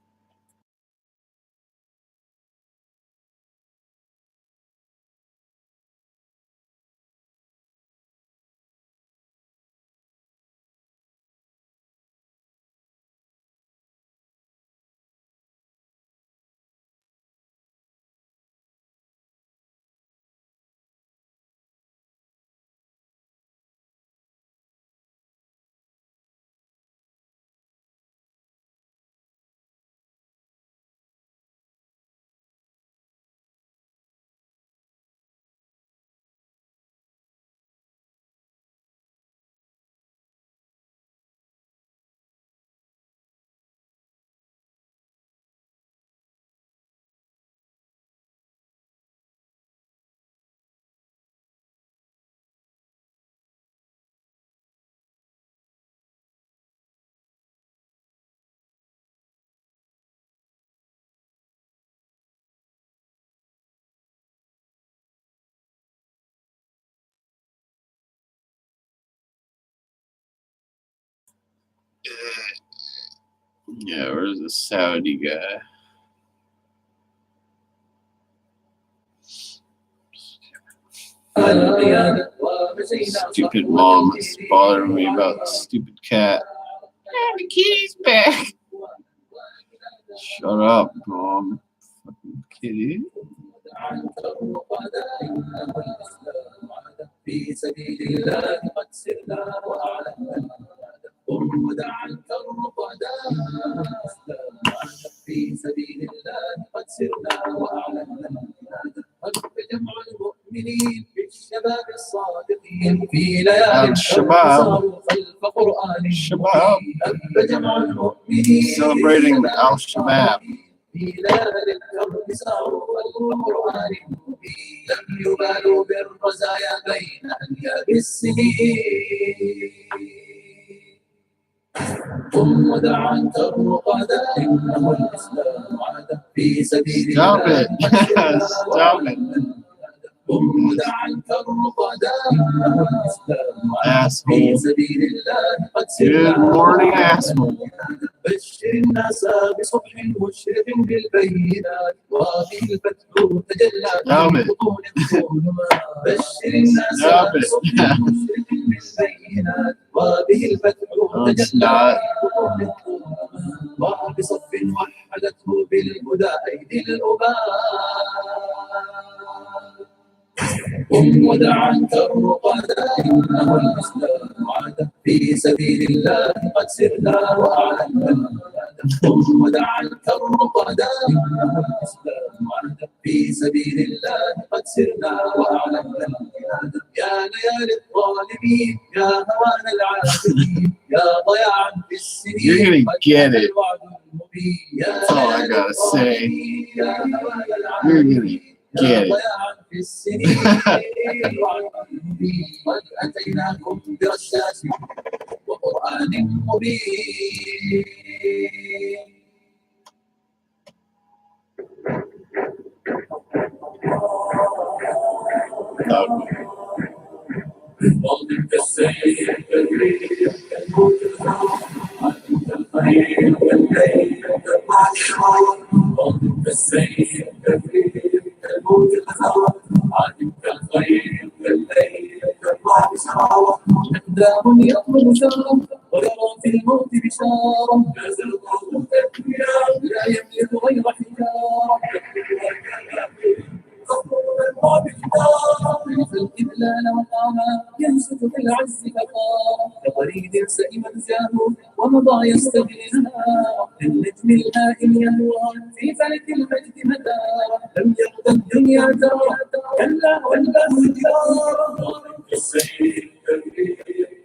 Speaker 2: Yeah, where's the Saudi guy? Stupid mom is bothering me about the stupid cat. The kitty's back. Shut up, mom. Fucking kitty.
Speaker 5: في سبيل الله قد سرنا وأعلنا قم ودعا الرقادة في سبيل الله قد سرنا وأعلنا قد جمع المؤمنين بالشباب الصادقين في ليالي
Speaker 2: الشباب
Speaker 5: خلف قرآن
Speaker 2: الشباب
Speaker 5: جمع المؤمنين
Speaker 2: celebrating the Al-Shabaab.
Speaker 5: في ليالي الكرب ساروا القرآن المبين لم يبالوا بالرزايا بين أنياب السنين قم ودعا الرقادة إنه الإسلام عاد في سبيل الله
Speaker 2: Stop it.
Speaker 5: قم ودعا الرقادة إنه الإسلام عاد في سبيل الله قد
Speaker 2: Good morning, asshole.
Speaker 5: بشر الناس بصبح مشرق بالبينات وفي الفتح تجلى في بطون الظلمات بشر الناس بصبح مشرق بالبينات وفي الفتح تجلى في بطون الظلمات وبصف وحدته بالهدى أيدي الأباء قم ودعا الرقادة إنه الإسلام عاد في سبيل الله قد سرنا وأعلنا قم ودعا الرقادة إنه الإسلام عاد في سبيل الله قد سرنا وأعلنا يا ليالي الظالمين يا هوان العابدين يا ضياعا في السنين
Speaker 2: You're gonna get it. That's all I gotta say. You're gonna get it.
Speaker 5: قد أتيناكم برشاش وقرآن مبين ضمن كالسيف كالريح كالموت أنت القريب والليل كالمعشر ضمن كالسيف كالريح الموت خسارة عادم كالخير كالليل كالله سراوة أقدام يطلب سارة ويرى في الموت بشارة نازل الله تكبيرا لا يملك غير حجارة ينسى الإذلال وقاما ينسف في العز فقارا كطريد سئم الجاه ومضى يستغنى للنجم الهائم ينوى في فلك المجد مدارا لم يرضى الدنيا دارا كلا والله جارا كالسيل كالريح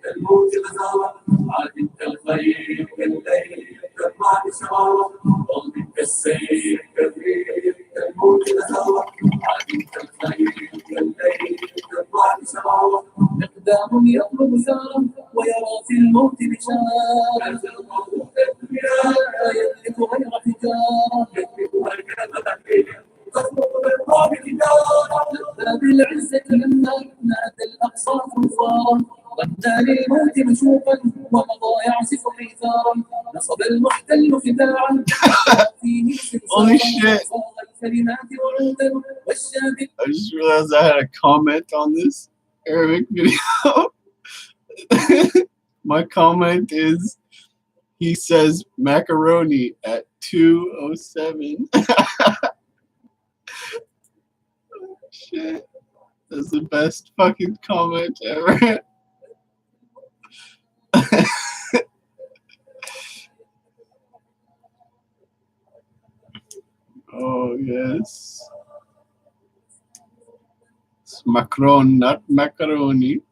Speaker 5: كالموت غزارة عاد كالخير كالليل كالماء سرارا ضل كالسيل كالريح كالموت غزارة عاد كالخير كالليل كالماء سرارا مقدام يطلب سارا ويرى في الموت بشارا لا يملك غير حجارة باب العزة لما نادى الأقصى ثوارا غدا للموت مشوقا ومضى يعزف حيثارا نصب المحتل خداعا فيه الكلمات وعودا والشاب.
Speaker 2: I just realized I had a comment on this Arabic video. My comment is, he says macaroni at 2:07. Shit. That's the best fucking comment ever. Oh, yes. It's Macron, not macaroni.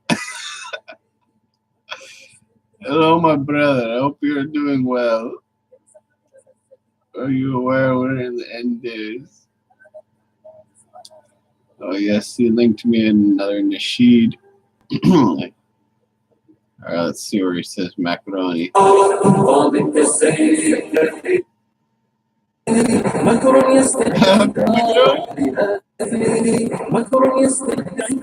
Speaker 2: Hello, my brother. I hope you're doing well. Are you aware we're in the end days? Oh, yes, he linked me another nasheed. Alright, let's see where he says macaroni.
Speaker 5: مكر يستدعي مكر يستدعي مكر يستدعي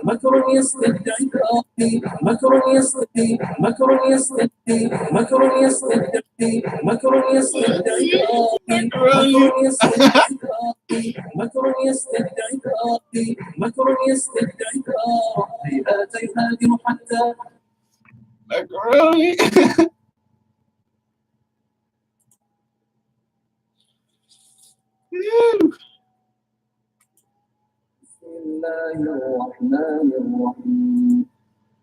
Speaker 5: مكر يستدعي مكر يستدعي مكر يستدعي مكر يستدعي مكر يستدعي مكر يستدعي هيهات يهاجم حتى
Speaker 2: macaroni.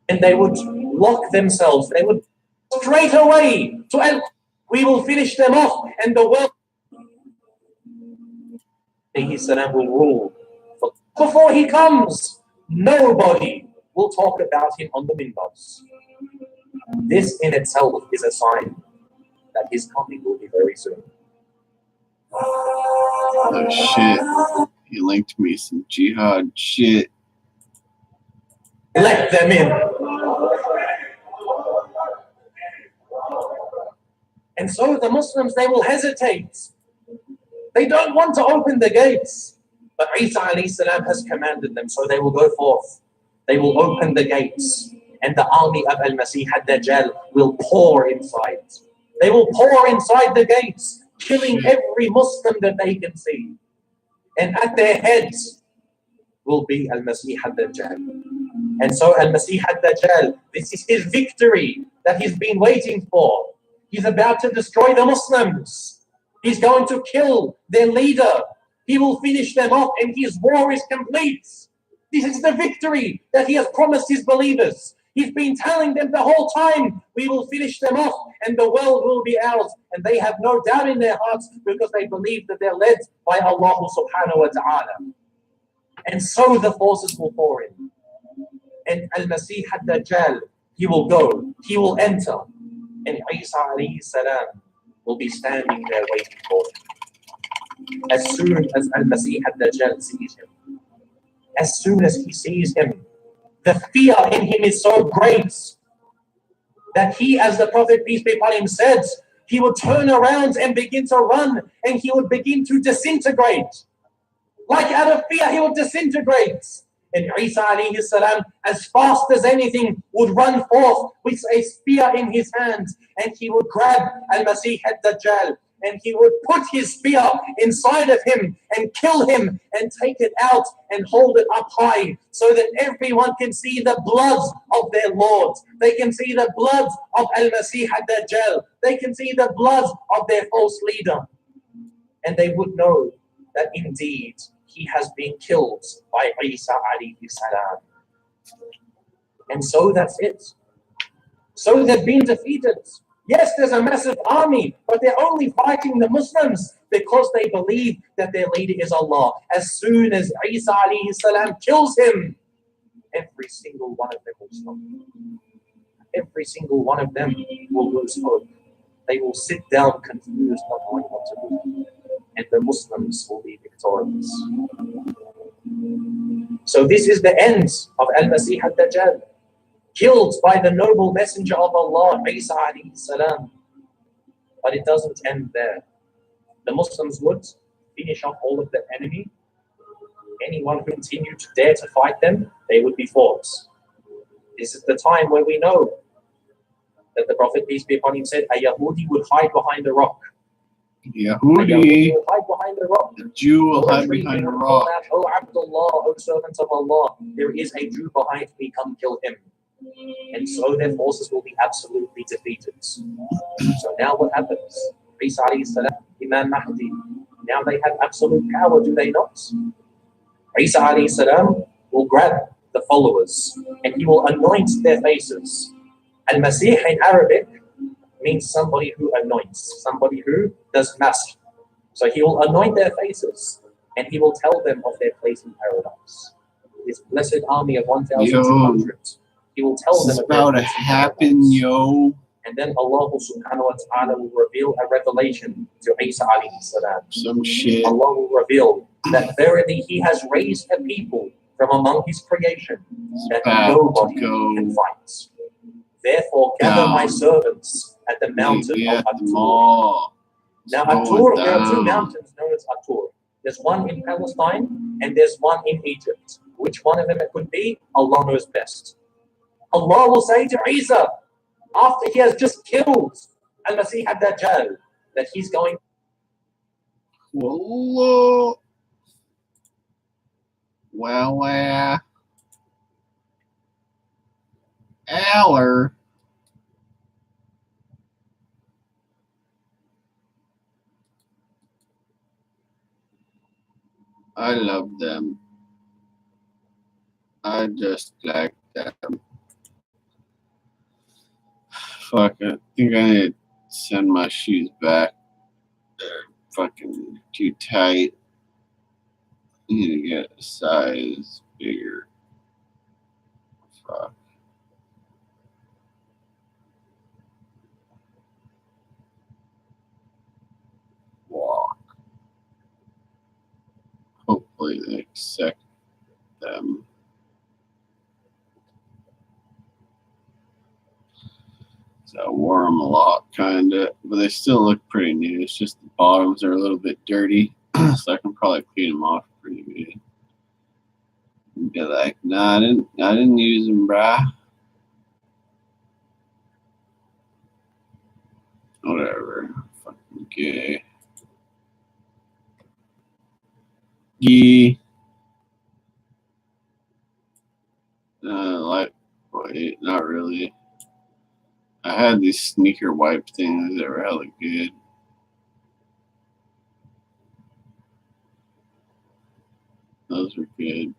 Speaker 7: And they would lock themselves, they would straight away to we will finish them off, and the world will rule. But before he comes, nobody will talk about him on the minbars. This in itself is a sign that his coming will be very soon.
Speaker 2: Oh shit. He linked me some jihad shit.
Speaker 7: Let them in. And so the Muslims, they will hesitate. They don't want to open the gates. But Isa alayhi salam has commanded them, so they will go forth. They will open the gates. And the army of Al-Masih ad-Dajjal will pour inside. They will pour inside the gates, killing every Muslim that they can see. And at their heads will be Al-Masih ad-Dajjal. And so Al-Masih ad-Dajjal, this is his victory that he's been waiting for. He's about to destroy the Muslims. He's going to kill their leader. He will finish them off and his war is complete. This is the victory that he has promised his believers. He's been telling them the whole time, we will finish them off and the world will be ours. And they have no doubt in their hearts because they believe that they're led by Allah subhanahu wa ta'ala. And so the forces will pour in. And Al-Masih ad-Dajjal, he will go, he will enter. And Isa alayhi salam will be standing there waiting for him. As soon as Al-Masih ad-Dajjal sees him, as soon as he sees him, the fear in him is so great that he, as the Prophet peace be upon him said, he would turn around and begin to run and he would begin to disintegrate. Like out of fear, he would disintegrate. And Isa alayhi salam, as fast as anything, would run forth with a spear in his hand and he would grab Al-Masih ad-Dajjal and he would put his spear inside of him and kill him and take it out and hold it up high so that everyone can see the blood of their Lord. They can see the blood of Al-Masih ad-Dajjal. They can see the blood of their false leader. And they would know that indeed he has been killed by Isa alayhi salam. And so that's it. So they've been defeated. Yes, there's a massive army, but they're only fighting the Muslims because they believe that their leader is Allah. As soon as Isa alayhi salam kills him, every single one of them will stop. Every single one of them will lose hope. They will sit down confused, not knowing what to do. And the Muslims will be victorious. So this is the end of Al-Masih ad-Dajjal, killed by the noble messenger of Allah, Isa alayhi salam. But it doesn't end there. The Muslims would finish off all of the enemy. Anyone who continued to dare to fight them, they would be fought. This is the time where we know that the Prophet, peace be upon him, said a Yahudi would hide behind a rock.
Speaker 2: Yahudi,
Speaker 7: will hide behind the rock.
Speaker 2: the Jew will hide behind a rock.
Speaker 7: Oh Abdullah, oh servant of Allah, there is a Jew behind me, come kill him. And so their forces will be absolutely defeated. So now what happens? Isa alayhi salam, Imam Mahdi, now they have absolute power, do they not? Isa alayhi salam will grab the followers and he will anoint their faces. Al-Masih in Arabic means somebody who anoints, somebody who does masih. So he will anoint their faces and he will tell them of their place in paradise. This blessed army of 1,200. He will tell them
Speaker 2: about to happen, yo.
Speaker 7: And then Allah subhanahu wa ta'ala will reveal a revelation to Isa alayhi salam.
Speaker 2: Some shit.
Speaker 7: Allah will reveal that verily he has raised a people from among his creation that nobody can fight. Therefore gather my servants at the mountain of At-Tur. Now At-Tur, there are two mountains known as At-Tur. There's one in Palestine and there's one in Egypt. Which one of them it could be? Allah knows best. Allah will say to Isa, after he has just killed Al-Masih ad-Dajjal, that he's going.
Speaker 2: Well, Aller. I love them. I just like them. Fuck, I think I need to send my shoes back. They're fucking too tight. I need to get a size bigger. Fuck. Walk. Hopefully they accept them. So I wore them a lot, kind of, but they still look pretty new. It's just the bottoms are a little bit dirty, so I can probably clean them off pretty good. And be like, nah, I didn't use them, brah. Whatever, fucking gay. Gee. Wait, not really. I had these sneaker wipe things that were hella good. Those were good.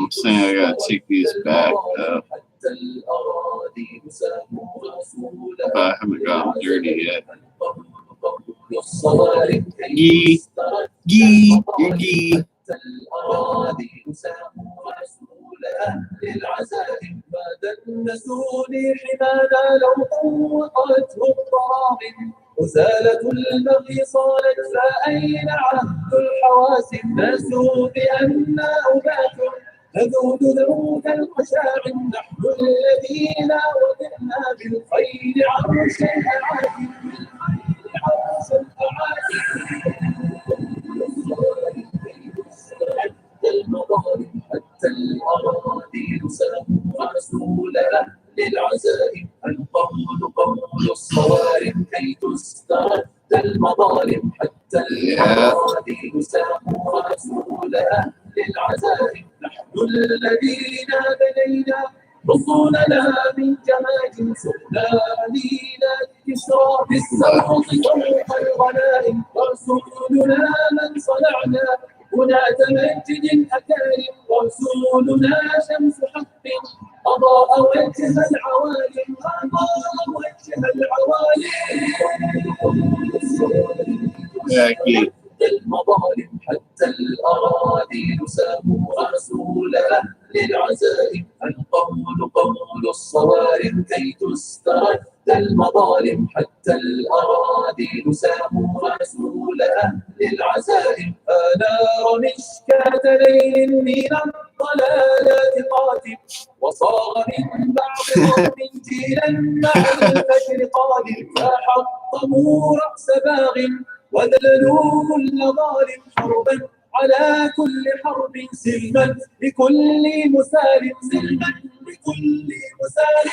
Speaker 2: I'm saying I gotta take these back though. But I haven't gotten dirty yet. Gee. Gee. Gee.
Speaker 5: الأراضي تسام رسول أهل العزائم ما دنسوني حمانا لو طوقته الطواغم وزالة البغي صالت فأين عهد الحواسم ناسوا بأننا أبات نذود ذوق المشاعر نحن الذين وضعنا بالخير عرش الأعاجم بالخير عرش الأعاجم حتى المضارب حتى الأراضي سلموا رسول أهل للعزائم القول قول الصوارم كي تسترد المظالم حتى الأراضي نسام رسولها للعزائم نحن الذين بنينا حصوننا من جماج سرنا علينا كسرى بالسوط فوق الغنائم ورسولنا من صنعنا هنا تمجد الأكارم ورسولنا شمس حق أضاء وجه العوالم أضاء وجه العوالم المظالم حتى الأراضي نسام رسولا للعزائم القول قول الصوارم كي تسترد المظالم حتى الأراضي نسام رسولا للعزائم آنار مشكاة ليل من الضلالات قاتل وصار من بعض قوم جيلا مع الفجر قادم فحطموا رأس باغ وذللوا كل ظالم حربا على كل حرب سلما لكل مسالم سلما لكل مسالم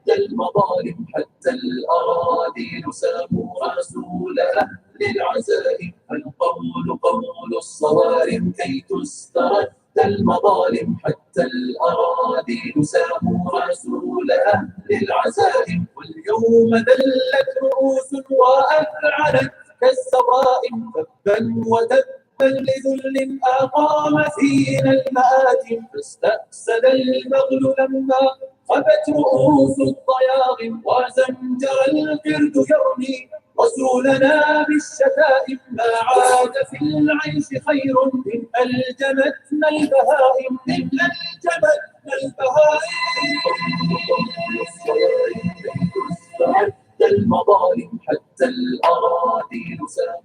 Speaker 5: المظالم حتى الأراضي نسام رسولا للعزائم القول قول الصوارم كي تسترد المظالم حتى الأراضي نسام رسولا للعزائم واليوم ذلت رؤوس وأفعلت كالسوائم تبا وتبا لذل أقام فينا المآتم فاستأسد المغل لما خبت رؤوس الضياغم وزمجر القرد يرمي رسولنا بالشتائم ما عاد في العيش خير إن ألجمتنا البهائم إن ألجمتنا البهائم المظالم حتى الأراضي نسام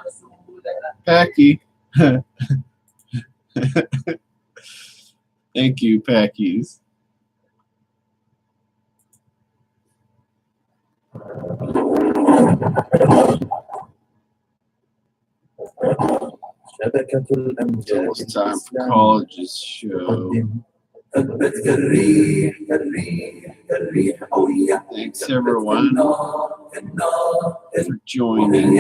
Speaker 5: رسولنا.
Speaker 2: Packy. Thank you, Packies.
Speaker 5: شبكة الأمجاد
Speaker 2: It's time for college's show.
Speaker 5: هبت كالريح كالريح كالريح قوية.
Speaker 2: Thanks everyone for joining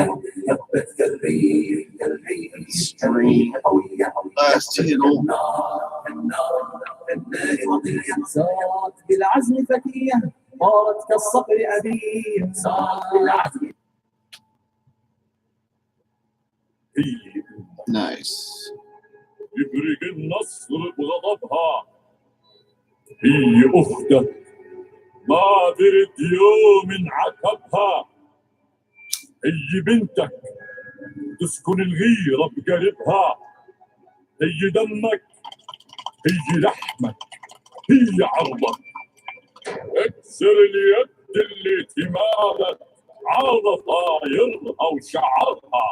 Speaker 5: هبت كالريح كالريح
Speaker 2: stream. Last hiddle.
Speaker 5: صارت بالعزم فتية طارت كالصقر أبية صارت بالعزم.
Speaker 2: Nice.
Speaker 13: يبرق النصر بغضبها هي أختك ما برد يوم عتبها هي بنتك تسكن الغيرة بقلبها هي دمك هي لحمك هي عرضك اكسر اليد اللي تمالت على طايرها وشعرها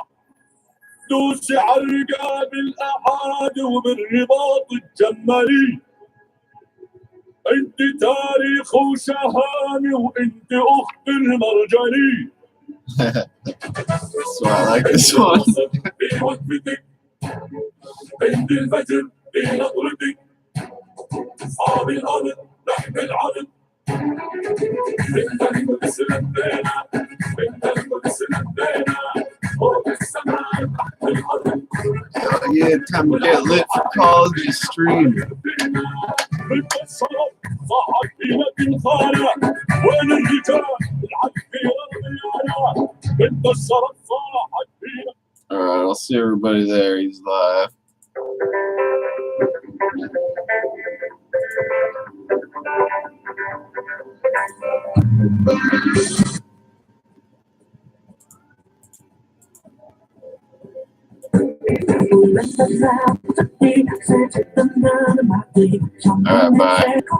Speaker 13: دوسي على رقاب الأعادي وبالرباط الجمالي انت تاريخ وشهامي وانت اخت المرجاني.
Speaker 2: So I like this one.
Speaker 13: في وقفتك عند الفجر في نظرتك اصحاب الارض نحن العرض بنت القدس لبينا بنت القدس لبينا فوق السماء تحت الارض.
Speaker 2: Yeah, time to get lit for college's stream.
Speaker 13: بنت الشرف صاحت في الخانة وين الرجال العب في الرياضة بنت الشرف صاحت فينا.
Speaker 2: Alright, I'll see everybody there. He's live. Alright, bye.